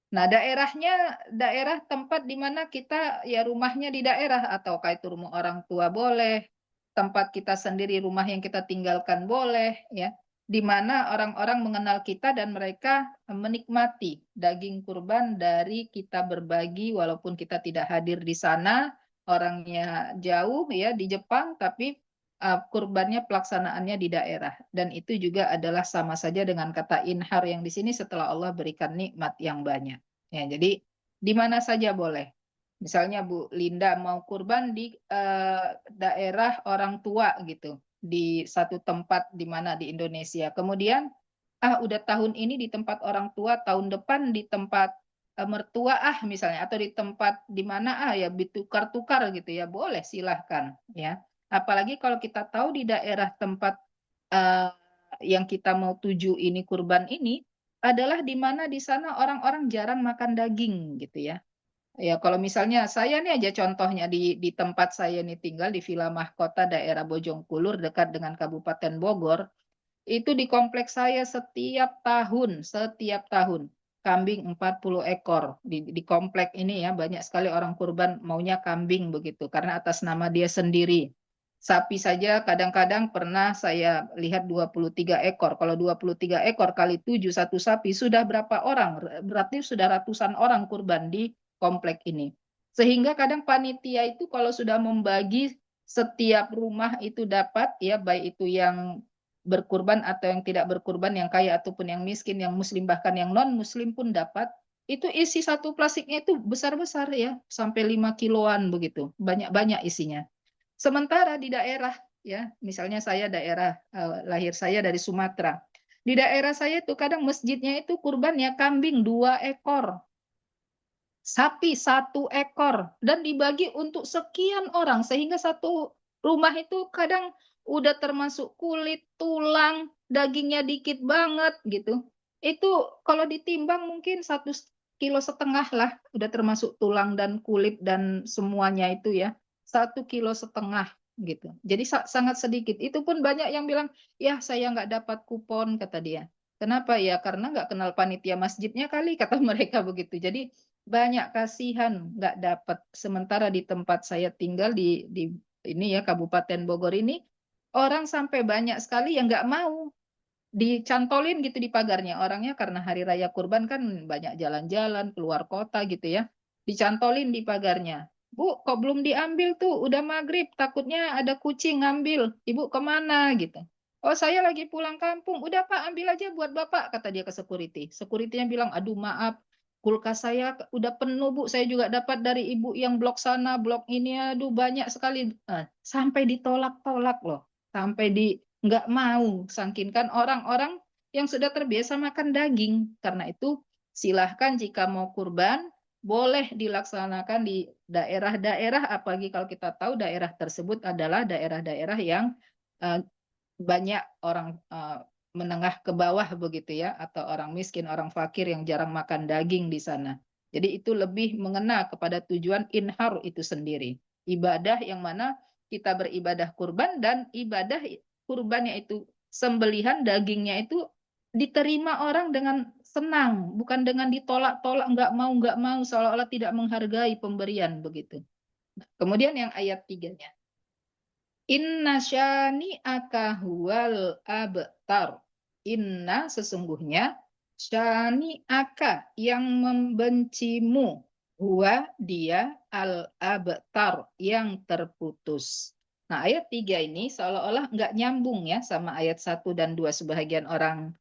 Nah, daerah tempat di mana kita ya rumahnya di daerah, ataukah itu rumah orang tua boleh, tempat kita sendiri, rumah yang kita tinggalkan boleh, ya. Di mana orang-orang mengenal kita dan mereka menikmati daging kurban dari kita berbagi walaupun kita tidak hadir di sana, orangnya jauh ya di Jepang, tapi kurbannya pelaksanaannya di daerah. Dan itu juga adalah sama saja dengan kata inhar yang di sini setelah Allah berikan nikmat yang banyak. Ya, jadi di mana saja boleh. Misalnya Bu Linda mau kurban di daerah orang tua gitu. di satu tempat di mana di Indonesia. Kemudian, udah tahun ini di tempat orang tua, tahun depan di tempat mertua misalnya, atau di tempat di mana ya ditukar-tukar gitu ya, boleh silahkan ya. Apalagi kalau kita tahu di daerah tempat eh, yang kita mau tuju ini kurban ini adalah di mana di sana orang-orang jarang makan daging gitu ya. Ya, kalau misalnya saya nih aja contohnya di tempat saya nih tinggal di Villa Mahkota daerah Bojongkulur dekat dengan Kabupaten Bogor, itu di kompleks saya setiap tahun kambing 40 ekor di komplek ini ya, banyak sekali orang kurban maunya kambing begitu karena atas nama dia sendiri. Sapi saja kadang-kadang pernah saya lihat 23 ekor. Kalau 23 ekor kali 7 satu sapi sudah berapa orang? Berarti sudah ratusan orang kurban di komplek ini. Sehingga kadang panitia itu kalau sudah membagi setiap rumah itu dapat ya, baik itu yang berkurban atau yang tidak berkurban, yang kaya ataupun yang miskin, yang muslim bahkan yang non muslim pun dapat. Itu isi satu plastiknya itu besar-besar ya, sampai 5 kiloan begitu. Banyak-banyak isinya. Sementara di daerah ya, misalnya saya daerah lahir saya dari Sumatera. Di daerah saya itu kadang masjidnya itu kurbannya kambing 2 ekor, sapi 1 ekor, dan dibagi untuk sekian orang sehingga satu rumah itu kadang udah termasuk kulit, tulang, dagingnya dikit banget gitu. Itu kalau ditimbang mungkin 1,5 kilo lah, udah termasuk tulang dan kulit dan semuanya itu ya, 1,5 kilo gitu. Jadi sangat sedikit. Itu pun banyak yang bilang, ya saya nggak dapat kupon kata dia. Kenapa ya? Karena nggak kenal panitia masjidnya kali kata mereka begitu. Jadi banyak kasihan nggak dapat. Sementara di tempat saya tinggal di ini ya Kabupaten Bogor ini orang sampai banyak sekali yang nggak mau dicantolin gitu di pagarnya. Orangnya karena hari raya kurban kan banyak jalan-jalan keluar kota gitu ya. Dicantolin di pagarnya. Bu, kok belum diambil tuh? Udah maghrib, takutnya ada kucing ngambil. Ibu kemana gitu? Oh, saya lagi pulang kampung. Udah Pak, ambil aja buat Bapak, kata dia ke security. Security-nya bilang, aduh maaf, kulkas saya udah penuh Bu. Saya juga dapat dari ibu yang blok sana, blok ini. Aduh banyak sekali. Sampai ditolak-tolak loh. Sampai di nggak mau, sangkinkan orang-orang yang sudah terbiasa makan daging. Karena itu silahkan jika mau kurban, boleh dilaksanakan di daerah-daerah, apalagi kalau kita tahu daerah tersebut adalah daerah-daerah yang eh, banyak orang menengah ke bawah begitu ya, atau orang miskin, orang fakir yang jarang makan daging di sana. Jadi itu lebih mengena kepada tujuan inhar itu sendiri. Ibadah yang mana kita beribadah kurban, dan ibadah kurbannya itu sembelihan dagingnya itu diterima orang dengan senang, bukan dengan ditolak-tolak, nggak mau, seolah-olah tidak menghargai pemberian begitu. Kemudian yang ayat 3-nya. Inna syani huwal abtar. Inna sesungguhnya syani aka yang membencimu. Huwa dia al abtar yang terputus. Nah ayat 3 ini seolah-olah nggak nyambung ya sama ayat 1 dan 2. Sebahagian orang,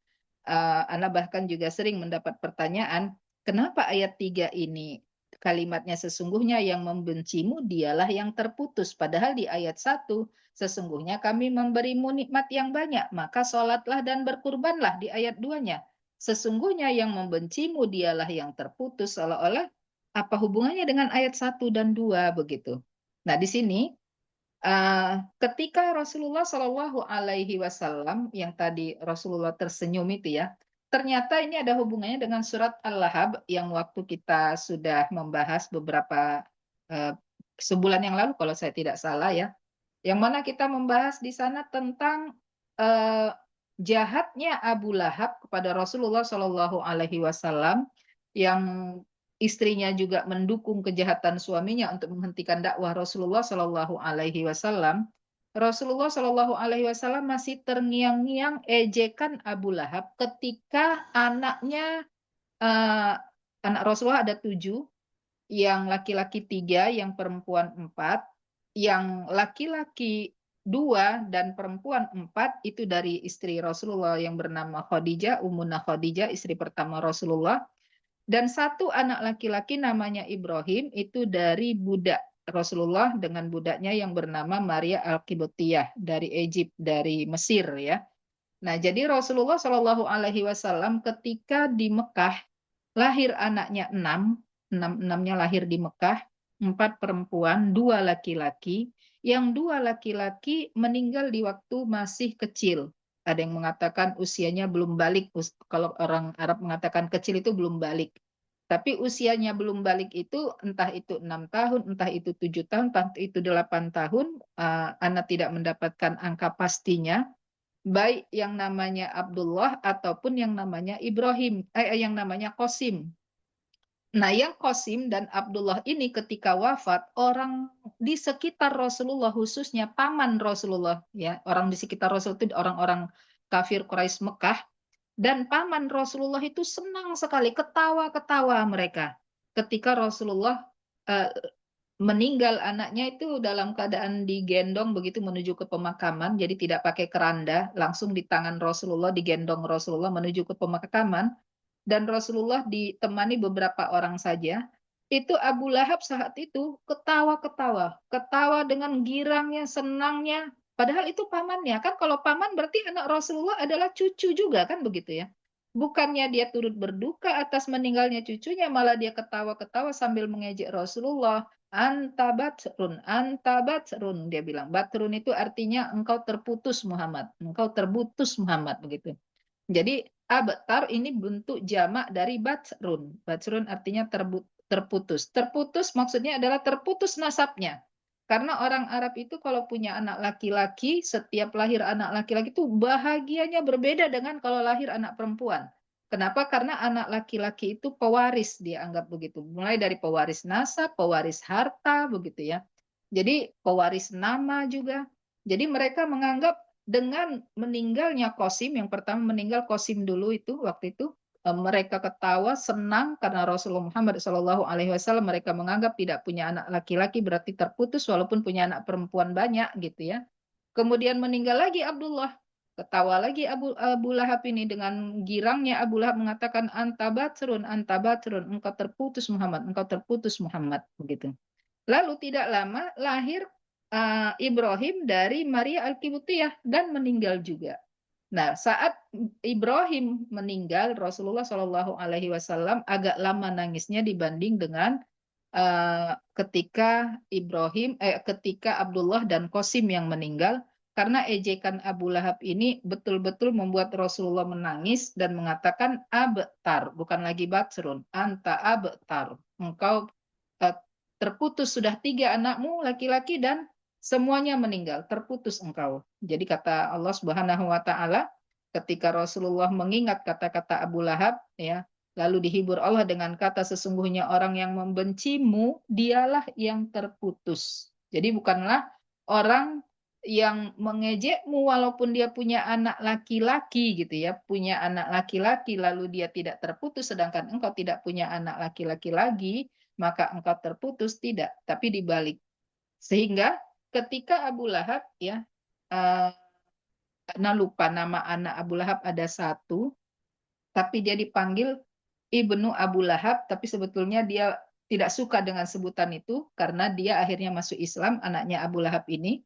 Ana bahkan juga sering mendapat pertanyaan, kenapa ayat 3 ini kalimatnya sesungguhnya yang membencimu dialah yang terputus. Padahal di ayat 1, sesungguhnya kami memberimu nikmat yang banyak, maka sholatlah dan berkurbanlah di ayat 2-nya. Sesungguhnya yang membencimu dialah yang terputus, seolah-olah apa hubungannya dengan ayat 1 dan 2 begitu. Nah, di sini ketika Rasulullah Shallallahu Alaihi Wasallam yang tadi Rasulullah tersenyum itu ya, ternyata ini ada hubungannya dengan surat Al-Lahab yang waktu kita sudah membahas beberapa eh, sebulan yang lalu kalau saya tidak salah ya, yang mana kita membahas di sana tentang eh, jahatnya Abu Lahab kepada Rasulullah Shallallahu Alaihi Wasallam, yang istrinya juga mendukung kejahatan suaminya untuk menghentikan dakwah Rasulullah Shallallahu Alaihi Wasallam. Rasulullah Shallallahu Alaihi Wasallam masih terngiang-ngiang ejekan Abu Lahab ketika anaknya, eh, anak Rasulullah ada 7, yang laki-laki 3, yang perempuan 4, yang laki-laki 2 dan perempuan 4 itu dari istri Rasulullah yang bernama Khadijah, Ummunah Khadijah, istri pertama Rasulullah, dan 1 anak laki-laki namanya Ibrahim itu dari budak Rasulullah dengan budaknya yang bernama Maria Al-Qibtiyah dari Egypt, dari Mesir ya. Nah, jadi Rasulullah Shallallahu Alaihi Wasallam ketika di Mekah lahir anaknya enamnya lahir di Mekah, 4 perempuan, 2 laki-laki. Yang 2 laki-laki meninggal di waktu masih kecil. Ada yang mengatakan usianya belum balik. Kalau orang Arab mengatakan kecil itu belum balik. Tapi usianya belum balik itu entah itu 6 tahun, entah itu 7 tahun, entah itu 8 tahun. Ana tidak mendapatkan angka pastinya. Baik yang namanya Abdullah ataupun yang namanya Ibrahim, yang namanya Qasim. Nah, yang Qasim dan Abdullah ini ketika wafat, orang di sekitar Rasulullah, khususnya paman Rasulullah, ya, orang di sekitar Rasul itu orang-orang kafir Quraisy Mekah, dan paman Rasulullah itu senang sekali, ketawa-ketawa mereka ketika Rasulullah eh, meninggal anaknya itu dalam keadaan digendong begitu menuju ke pemakaman, jadi tidak pakai keranda, langsung di tangan Rasulullah, digendong Rasulullah menuju ke pemakaman, dan Rasulullah ditemani beberapa orang saja. Itu Abu Lahab saat itu ketawa-ketawa, ketawa dengan girangnya, senangnya. Padahal itu pamannya, kan kalau paman berarti anak Rasulullah adalah cucu juga kan begitu ya. Bukannya dia turut berduka atas meninggalnya cucunya, malah dia ketawa-ketawa sambil mengejek Rasulullah. Anta batrun, dia bilang. Batrun itu artinya engkau terputus Muhammad, engkau terputus Muhammad begitu. Jadi abtar ini bentuk jamak dari batrun. Batrun artinya terputus. Terputus maksudnya adalah terputus nasabnya. Karena orang Arab itu kalau punya anak laki-laki, setiap lahir anak laki-laki itu bahagianya berbeda dengan kalau lahir anak perempuan. Kenapa? Karena anak laki-laki itu pewaris, dia anggap begitu. Mulai dari pewaris nasab, pewaris harta, begitu ya. Jadi pewaris nama juga. Jadi mereka menganggap dengan meninggalnya Qasim, yang pertama meninggal Qasim dulu itu, waktu itu mereka ketawa, senang karena Rasulullah Muhammad SAW mereka menganggap tidak punya anak laki-laki berarti terputus walaupun punya anak perempuan banyak gitu ya. Kemudian meninggal lagi Abdullah. Ketawa lagi Abu Lahab ini dengan girangnya Abu Lahab mengatakan anta batrun, engkau terputus Muhammad, engkau terputus Muhammad begitu. Lalu tidak lama lahir Ibrahim dari Maria Al-Qibtiyah dan meninggal juga. Nah, saat Ibrahim meninggal, Rasulullah Shallallahu Alaihi Wasallam agak lama nangisnya dibanding dengan ketika Abdullah dan Qasim yang meninggal, karena ejekan Abu Lahab ini betul-betul membuat Rasulullah menangis dan mengatakan abtar, bukan lagi batsrun, anta abtar, engkau eh, terputus sudah 3 anakmu laki-laki dan semuanya meninggal, terputus engkau. Jadi kata Allah Subhanahu wa taala ketika Rasulullah mengingat kata-kata Abu Lahab ya, lalu dihibur Allah dengan kata sesungguhnya orang yang membencimu dialah yang terputus. Jadi bukanlah orang yang mengejekmu walaupun dia punya anak laki-laki gitu ya, punya anak laki-laki lalu dia tidak terputus sedangkan engkau tidak punya anak laki-laki lagi, maka engkau terputus, tidak, tapi dibalik. Sehingga ketika Abu Lahab ya, karena lupa nama anak Abu Lahab ada 1, tapi dia dipanggil Ibnu Abu Lahab, tapi sebetulnya dia tidak suka dengan sebutan itu karena dia akhirnya masuk Islam, anaknya Abu Lahab ini.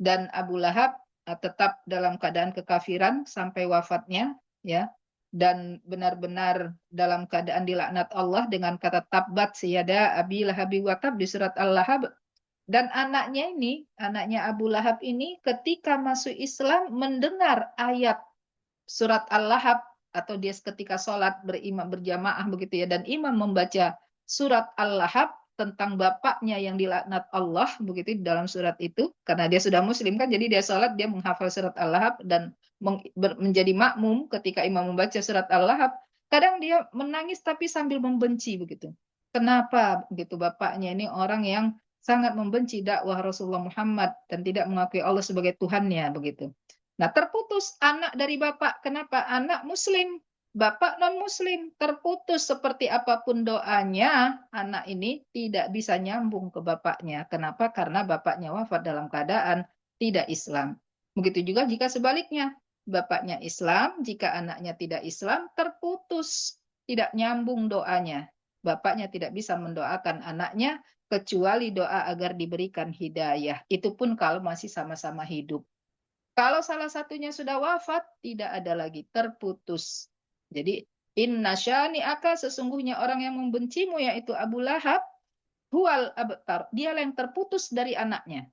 Dan Abu Lahab tetap dalam keadaan kekafiran sampai wafatnya, ya. Dan benar-benar dalam keadaan dilaknat Allah dengan kata tabbat siyada abi lahabi watab di surat Al-Lahab. Dan anaknya Abu Lahab ini ketika masuk Islam mendengar ayat surat Al-Lahab atau dia ketika sholat berimam berjamaah begitu ya dan imam membaca surat Al-Lahab tentang bapaknya yang dilaknat Allah begitu di dalam surat itu karena dia sudah muslim kan jadi dia sholat dia menghafal surat Al-Lahab dan menjadi makmum ketika imam membaca surat Al-Lahab kadang dia menangis tapi sambil membenci begitu. Kenapa begitu bapaknya ini orang yang sangat membenci dakwah Rasulullah Muhammad dan tidak mengakui Allah sebagai Tuhannya begitu. Nah, terputus anak dari bapak. Kenapa? Anak muslim. Bapak non-muslim. Terputus seperti apapun doanya, anak ini tidak bisa nyambung ke bapaknya. Kenapa? Karena bapaknya wafat dalam keadaan tidak Islam. Begitu juga jika sebaliknya. Bapaknya Islam, jika anaknya tidak Islam, terputus. Tidak nyambung doanya. bapaknya tidak bisa mendoakan anaknya kecuali doa agar diberikan hidayah. Itu pun kalau masih sama-sama hidup. Kalau salah satunya sudah wafat, tidak ada lagi, terputus. Jadi, inna syani'aka, sesungguhnya orang yang membencimu yaitu Abu Lahab, huwal abtar, dialah yang terputus dari anaknya.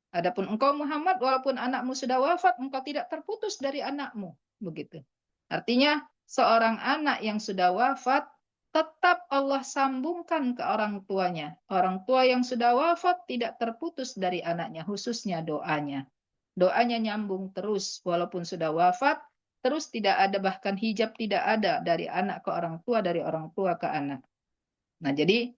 Adapun engkau Muhammad, walaupun anakmu sudah wafat, engkau tidak terputus dari anakmu. Begitu. Artinya, seorang anak yang sudah wafat, tetap Allah sambungkan ke orang tuanya. Orang tua yang sudah wafat tidak terputus dari anaknya, khususnya doanya. Doanya nyambung terus, walaupun sudah wafat, terus tidak ada, bahkan hijab tidak ada dari anak ke orang tua, dari orang tua ke anak. Nah, jadi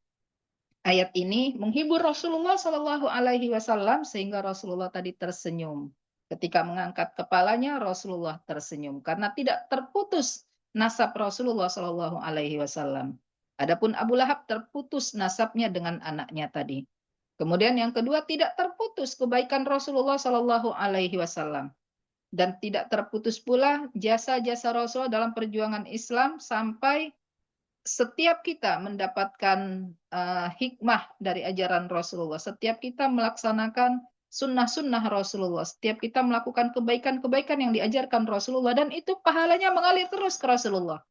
ayat ini menghibur Rasulullah Shallallahu Alaihi Wasallam sehingga Rasulullah tadi tersenyum. Ketika mengangkat kepalanya, Rasulullah tersenyum karena tidak terputus nasab Rasulullah Shallallahu Alaihi Wasallam. Adapun Abu Lahab terputus nasabnya dengan anaknya tadi. Kemudian yang kedua, tidak terputus kebaikan Rasulullah Shallallahu Alaihi Wasallam dan tidak terputus pula jasa-jasa Rasulullah dalam perjuangan Islam sampai setiap kita mendapatkan hikmah dari ajaran Rasulullah, setiap kita melaksanakan sunnah-sunnah Rasulullah, setiap kita melakukan kebaikan-kebaikan yang diajarkan Rasulullah, dan itu pahalanya mengalir terus ke Rasulullah.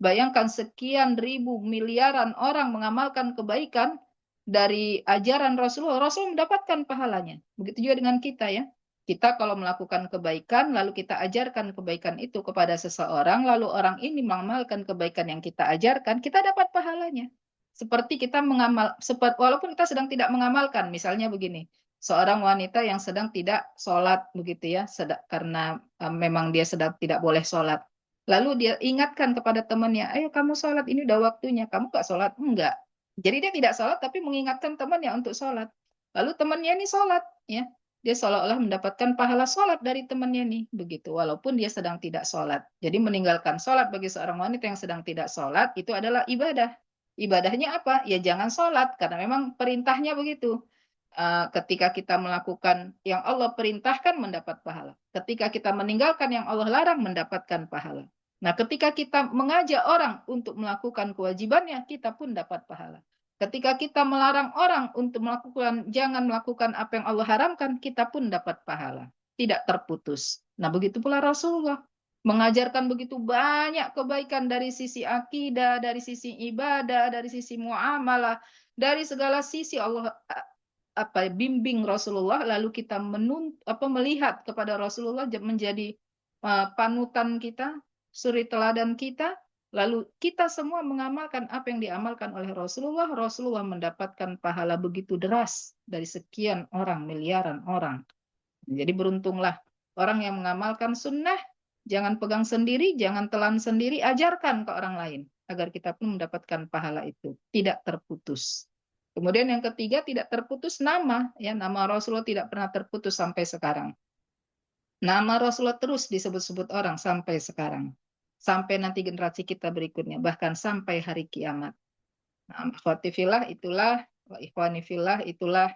Bayangkan sekian ribu miliaran orang mengamalkan kebaikan dari ajaran Rasulullah, Rasul mendapatkan pahalanya. Begitu juga dengan kita ya. Kita kalau melakukan kebaikan, lalu kita ajarkan kebaikan itu kepada seseorang, lalu orang ini mengamalkan kebaikan yang kita ajarkan, kita dapat pahalanya. Seperti kita walaupun kita sedang tidak mengamalkan, misalnya begini, seorang wanita yang sedang tidak sholat, begitu ya, karena memang dia sedang tidak boleh sholat. Lalu dia ingatkan kepada temannya, ayo kamu sholat, ini udah waktunya, kamu nggak sholat? Enggak. Jadi dia tidak sholat, tapi mengingatkan temannya untuk sholat. Lalu temannya ini sholat, ya dia seolah-olah mendapatkan pahala sholat dari temannya nih, begitu, walaupun dia sedang tidak sholat. Jadi meninggalkan sholat bagi seorang wanita yang sedang tidak sholat, itu adalah ibadah. Ibadahnya apa? Ya jangan sholat, karena memang perintahnya begitu. Ketika kita melakukan yang Allah perintahkan, mendapat pahala. Ketika kita meninggalkan yang Allah larang, mendapatkan pahala. Nah, ketika kita mengajak orang untuk melakukan kewajibannya, kita pun dapat pahala. Ketika kita melarang orang untuk jangan melakukan apa yang Allah haramkan, kita pun dapat pahala. Tidak terputus. Nah, begitu pula Rasulullah. Mengajarkan begitu banyak kebaikan dari sisi akidah, dari sisi ibadah, dari sisi muamalah, dari segala sisi Allah bimbing Rasulullah, lalu kita melihat kepada Rasulullah menjadi panutan kita, suri teladan kita. Lalu kita semua mengamalkan apa yang diamalkan oleh Rasulullah. Rasulullah mendapatkan pahala begitu deras dari sekian orang, miliaran orang. Jadi beruntunglah orang yang mengamalkan sunnah, jangan pegang sendiri, jangan telan sendiri, ajarkan ke orang lain. Agar kita pun mendapatkan pahala itu. Tidak terputus. Kemudian yang ketiga, tidak terputus nama. Ya, nama Rasulullah tidak pernah terputus sampai sekarang. Nama Rasulullah terus disebut-sebut orang sampai sekarang. Sampai nanti generasi kita berikutnya, bahkan sampai hari kiamat. Nah, ikhwatifillah itulah, ikhwanifillah itulah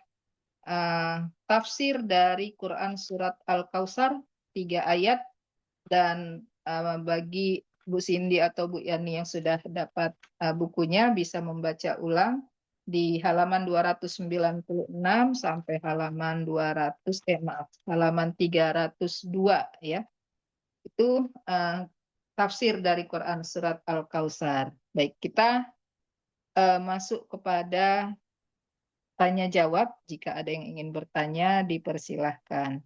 tafsir dari Quran surat Al-Kautsar, 3 ayat, dan bagi Bu Cindy atau Bu Yani yang sudah dapat bukunya bisa membaca ulang di halaman 296 sampai halaman 302 ya. Itu tafsir dari Quran surat Al-Kautsar. Baik, kita masuk kepada tanya jawab. Jika ada yang ingin bertanya, dipersilahkan.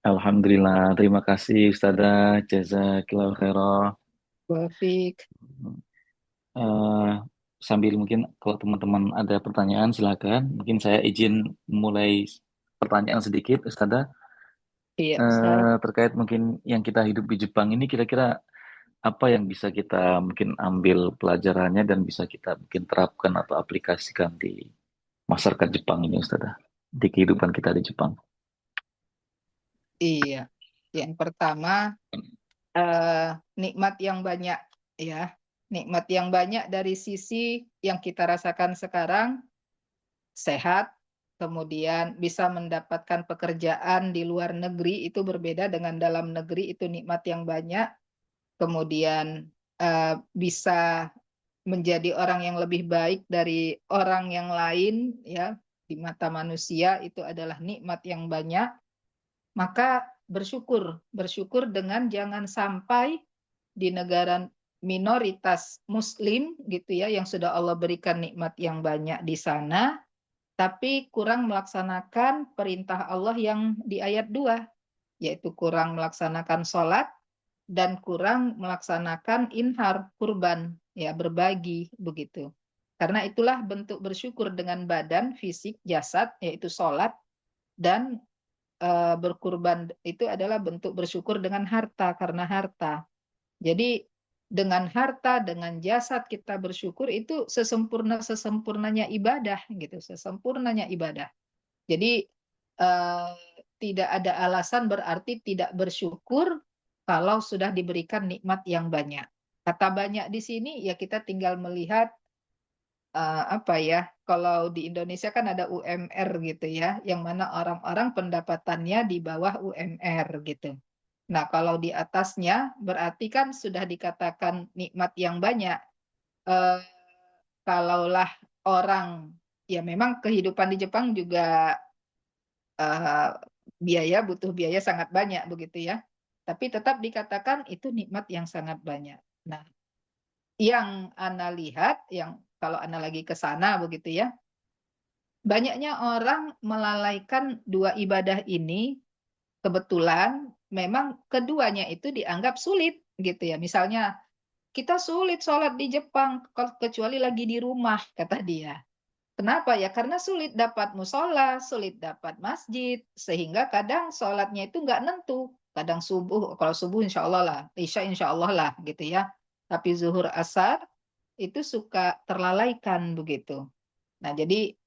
Alhamdulillah, terima kasih Ustazah, jazakillahu khairan. Taufik. Eh, Sambil mungkin kalau teman-teman ada pertanyaan silakan. Mungkin saya izin mulai pertanyaan sedikit Ustazah. Iya, Ustaz. Terkait mungkin yang kita hidup di Jepang ini kira-kira apa yang bisa kita mungkin ambil pelajarannya dan bisa kita mungkin terapkan atau aplikasikan di masyarakat Jepang ini Ustazah, di kehidupan kita di Jepang. Iya. Yang pertama, nikmat yang banyak ya. Nikmat yang banyak dari sisi yang kita rasakan sekarang, sehat, kemudian bisa mendapatkan pekerjaan di luar negeri, itu berbeda dengan dalam negeri, itu nikmat yang banyak. Kemudian bisa menjadi orang yang lebih baik dari orang yang lain ya di mata manusia itu adalah nikmat yang banyak, maka bersyukur dengan jangan sampai di negara minoritas muslim gitu ya yang sudah Allah berikan nikmat yang banyak di sana tapi kurang melaksanakan perintah Allah yang di ayat 2, yaitu kurang melaksanakan sholat dan kurang melaksanakan inhar, kurban, ya berbagi begitu. Karena itulah bentuk bersyukur dengan badan, fisik, jasad, yaitu sholat, dan berkurban itu adalah bentuk bersyukur dengan harta, karena harta. Jadi dengan harta, dengan jasad kita bersyukur itu sesempurnanya ibadah gitu, sesempurnanya ibadah. Jadi eh, tidak ada alasan berarti tidak bersyukur kalau sudah diberikan nikmat yang banyak. Kata banyak di sini ya kita tinggal melihat apa ya, kalau di Indonesia kan ada UMR gitu ya, yang mana orang-orang pendapatannya di bawah UMR gitu. Nah, kalau di atasnya berarti kan sudah dikatakan nikmat yang banyak. Eh, Kalaulah orang, ya memang kehidupan di Jepang juga eh, butuh biaya sangat banyak begitu ya. Tapi tetap dikatakan itu nikmat yang sangat banyak. Nah, yang Ana lihat, yang kalau Ana lagi ke sana begitu ya, banyaknya orang melalaikan dua ibadah ini kebetulan memang keduanya itu dianggap sulit gitu ya. Misalnya kita sulit sholat di Jepang kecuali lagi di rumah kata dia. Kenapa ya? Karena sulit dapat musola, sulit dapat masjid, sehingga kadang sholatnya itu nggak nentu. Kadang subuh, kalau subuh insya Allah lah, isya insya Allah lah gitu ya. Tapi zuhur asar itu suka terlalaikan begitu. Nah jadi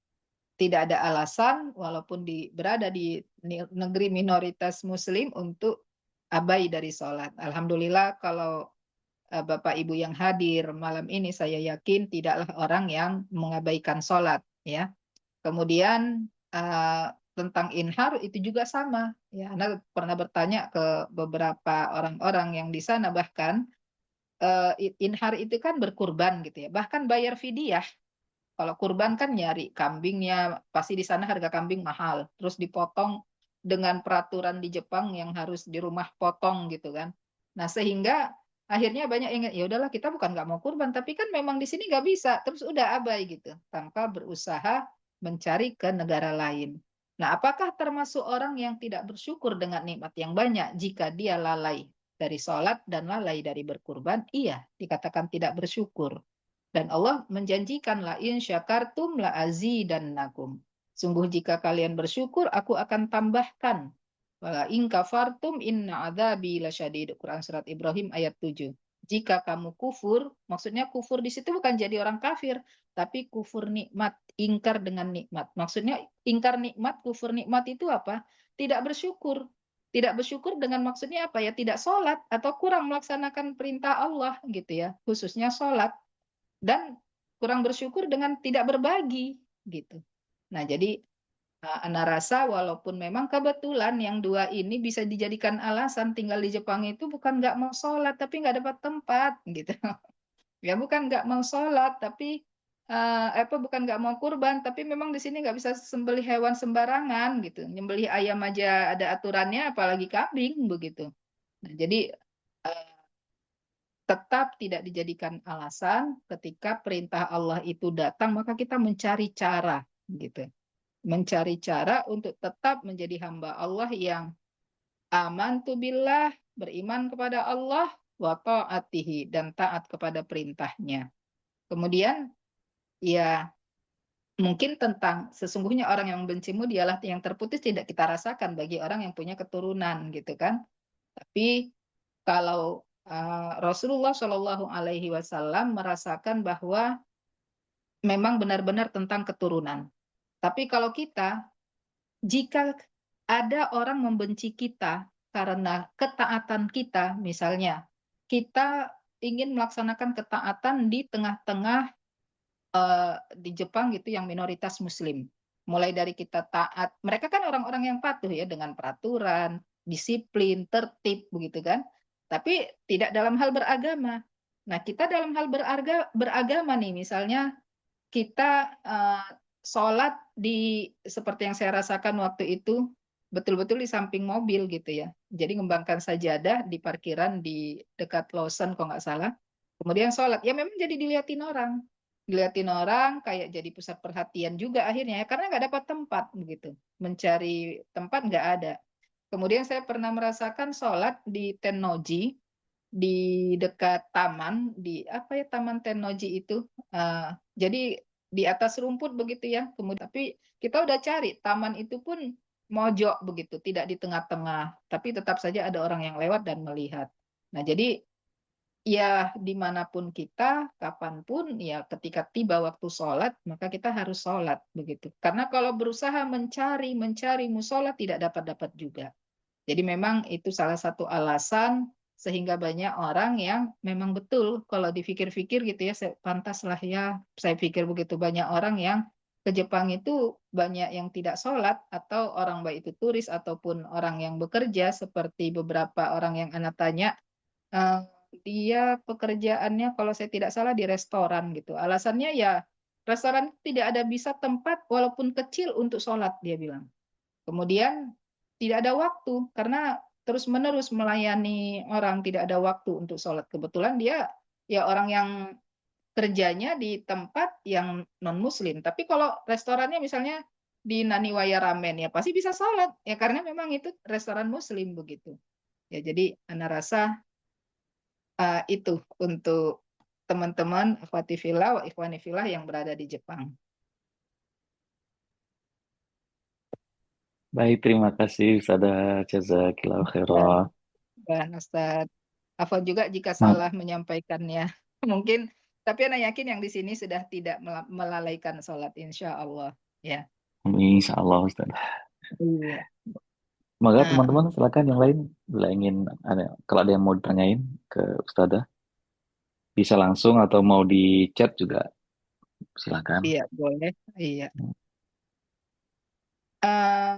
tidak ada alasan walaupun berada di negeri minoritas Muslim untuk abai dari sholat. Alhamdulillah kalau Bapak Ibu yang hadir malam ini saya yakin tidaklah orang yang mengabaikan sholat ya. Kemudian tentang inhar itu juga sama ya. Anda pernah bertanya ke beberapa orang-orang yang di sana bahkan inhar itu kan berkurban gitu ya. Bahkan bayar fidyah. Kalau kurban kan nyari kambingnya, pasti di sana harga kambing mahal. Terus dipotong dengan peraturan di Jepang yang harus di rumah potong gitu kan. Nah sehingga akhirnya banyak yang ya udahlah kita bukan nggak mau kurban, tapi kan memang di sini nggak bisa. Terus udah abai gitu, tanpa berusaha mencari ke negara lain. Nah apakah termasuk orang yang tidak bersyukur dengan nikmat yang banyak jika dia lalai dari sholat dan lalai dari berkurban? Iya, dikatakan tidak bersyukur. Dan Allah menjanjikan la in syakartum la azidannakum. Sungguh jika kalian bersyukur, aku akan tambahkan. Wala in kafartum inna adzabi lasyadid. Quran surat Ibrahim ayat 7. Jika kamu kufur, maksudnya kufur di situ bukan jadi orang kafir, tapi kufur nikmat, ingkar dengan nikmat. Maksudnya ingkar nikmat, kufur nikmat itu apa? Tidak bersyukur. Tidak bersyukur dengan maksudnya apa ya? Tidak sholat atau kurang melaksanakan perintah Allah gitu ya. Khususnya sholat dan kurang bersyukur dengan tidak berbagi gitu. Nah, jadi Ana rasa walaupun memang kebetulan yang dua ini bisa dijadikan alasan tinggal di Jepang itu bukan nggak mau sholat tapi nggak dapat tempat gitu. Ya bukan nggak mau sholat tapi bukan nggak mau kurban tapi memang di sini nggak bisa sembelih hewan sembarangan gitu. Nyembelih ayam aja ada aturannya apalagi kambing begitu. Nah, jadi eh, tetap tidak dijadikan alasan ketika perintah Allah itu datang, maka kita mencari cara gitu. Mencari cara untuk tetap menjadi hamba Allah yang aman tu billah, beriman kepada Allah, wa ta'atihi, dan taat kepada perintahnya. Kemudian, ya mungkin tentang sesungguhnya orang yang membencimu dialah yang terputus tidak kita rasakan bagi orang yang punya keturunan gitu kan. Tapi kalau Rasulullah Shallallahu Alaihi Wasallam merasakan bahwa memang benar-benar tentang keturunan. Tapi kalau kita, jika ada orang membenci kita karena ketaatan kita, misalnya kita ingin melaksanakan ketaatan di tengah-tengah di Jepang gitu yang minoritas Muslim. Mulai dari kita taat, mereka kan orang-orang yang patuh ya dengan peraturan, disiplin, tertib begitu kan. Tapi tidak dalam hal beragama. Nah, kita dalam hal beragama nih, misalnya kita sholat seperti yang saya rasakan waktu itu, betul-betul di samping mobil gitu ya. Jadi ngembangkan sajadah di parkiran di dekat Lawson kalau nggak salah. Kemudian sholat, ya memang jadi diliatin orang. Diliatin orang kayak jadi pusat perhatian juga akhirnya ya, karena nggak dapat tempat begitu. Mencari tempat nggak ada. Kemudian saya pernah merasakan sholat di Tennoji, di dekat taman, di apa ya, Taman Tennoji itu. Jadi di atas rumput begitu ya. Kemudian tapi kita udah cari taman itu pun mojok begitu, tidak di tengah-tengah, tapi tetap saja ada orang yang lewat dan melihat. Nah, jadi ya dimanapun kita, kapanpun, ya ketika tiba waktu sholat, maka kita harus sholat begitu. Karena kalau berusaha mencari musola tidak dapat juga. Jadi memang itu salah satu alasan sehingga banyak orang yang memang betul kalau dipikir-pikir gitu ya, pantaslah ya, saya pikir begitu, banyak orang yang ke Jepang itu banyak yang tidak sholat, atau orang baik itu turis ataupun orang yang bekerja, seperti beberapa orang yang anak tanya, eh, dia pekerjaannya kalau saya tidak salah di restoran gitu. Alasannya ya restoran tidak ada bisa tempat walaupun kecil untuk sholat, dia bilang. Kemudian tidak ada waktu karena terus-menerus melayani orang, tidak ada waktu untuk sholat. Kebetulan dia ya orang yang kerjanya di tempat yang non-muslim. Tapi kalau restorannya misalnya di Naniwaya Ramen, ya pasti bisa sholat. Ya karena memang itu restoran muslim begitu. Ya jadi Ana rasa itu untuk teman-teman akhwati fillah wa ikhwani fillah yang berada di Jepang. Baik, terima kasih Ustazah. Jazakillahu khairan. Dan Ustaz Afwan juga jika Nah, salah menyampaikannya. Mungkin, tapi Ana yakin yang di sini sudah tidak melalaikan sholat, insya Allah. Ya. insya Allah Ustaz. Iya. Maka Nah, teman-teman silakan yang lain bila ingin kalau ada yang mau ditanyain ke Ustazah bisa langsung atau mau di chat juga silakan. iya boleh. Iya. Eh,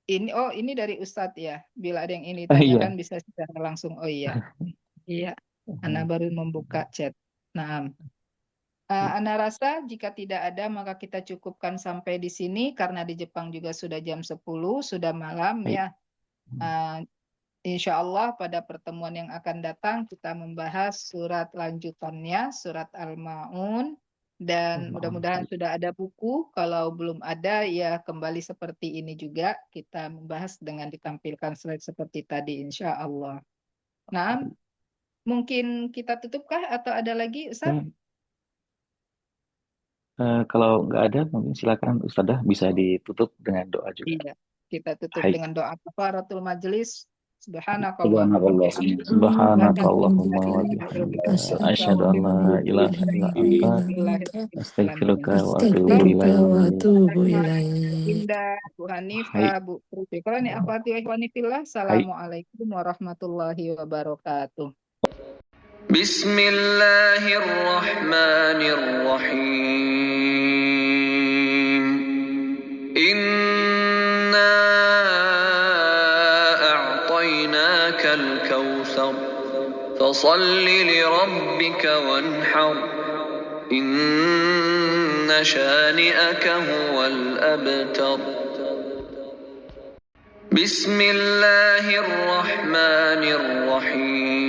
ini dari Ustadz ya. Bila ada yang ini Iya. tanyakan bisa secara langsung. Oh iya. Iya. Ana baru membuka chat. Nah, Ana rasa jika tidak ada maka kita cukupkan sampai di sini karena di Jepang juga sudah jam 10, sudah malam Baik. ya. Eh, Insya Allah pada pertemuan yang akan datang kita membahas surat lanjutannya, surat Al-Ma'un. Dan mudah-mudahan Baik. sudah ada buku. Kalau belum ada ya kembali seperti ini juga. Kita membahas dengan ditampilkan slide seperti tadi insya Allah. Nah, mungkin kita tutupkah atau ada lagi Ustaz? Ya, kalau nggak ada mungkin silakan Ustazah bisa ditutup dengan doa juga. Iya, kita tutup Baik. dengan doa kafaratul majelis. Subhanakallahumma Subhanallah. bihamdika. Subhanakallahumma wa bihamdika. Asyhadu an la ilaha illa anta. Astaghfiruka wa atubu Astaghfiruka wa ilaik. atubu ilaik. Indah, Bu Hanifah, Hai. Bu Putri. Kalau ini akhwati wa ikhwani fillah, Hai. Assalamualaikum warahmatullahi wabarakatuh. Bismillahirrahmanirrahim. Inna a'tainakal kautsar. Fasalli li rabbika wanhar. Inna shani'aka huwal abtar. Bismillahirrahmanirrahim.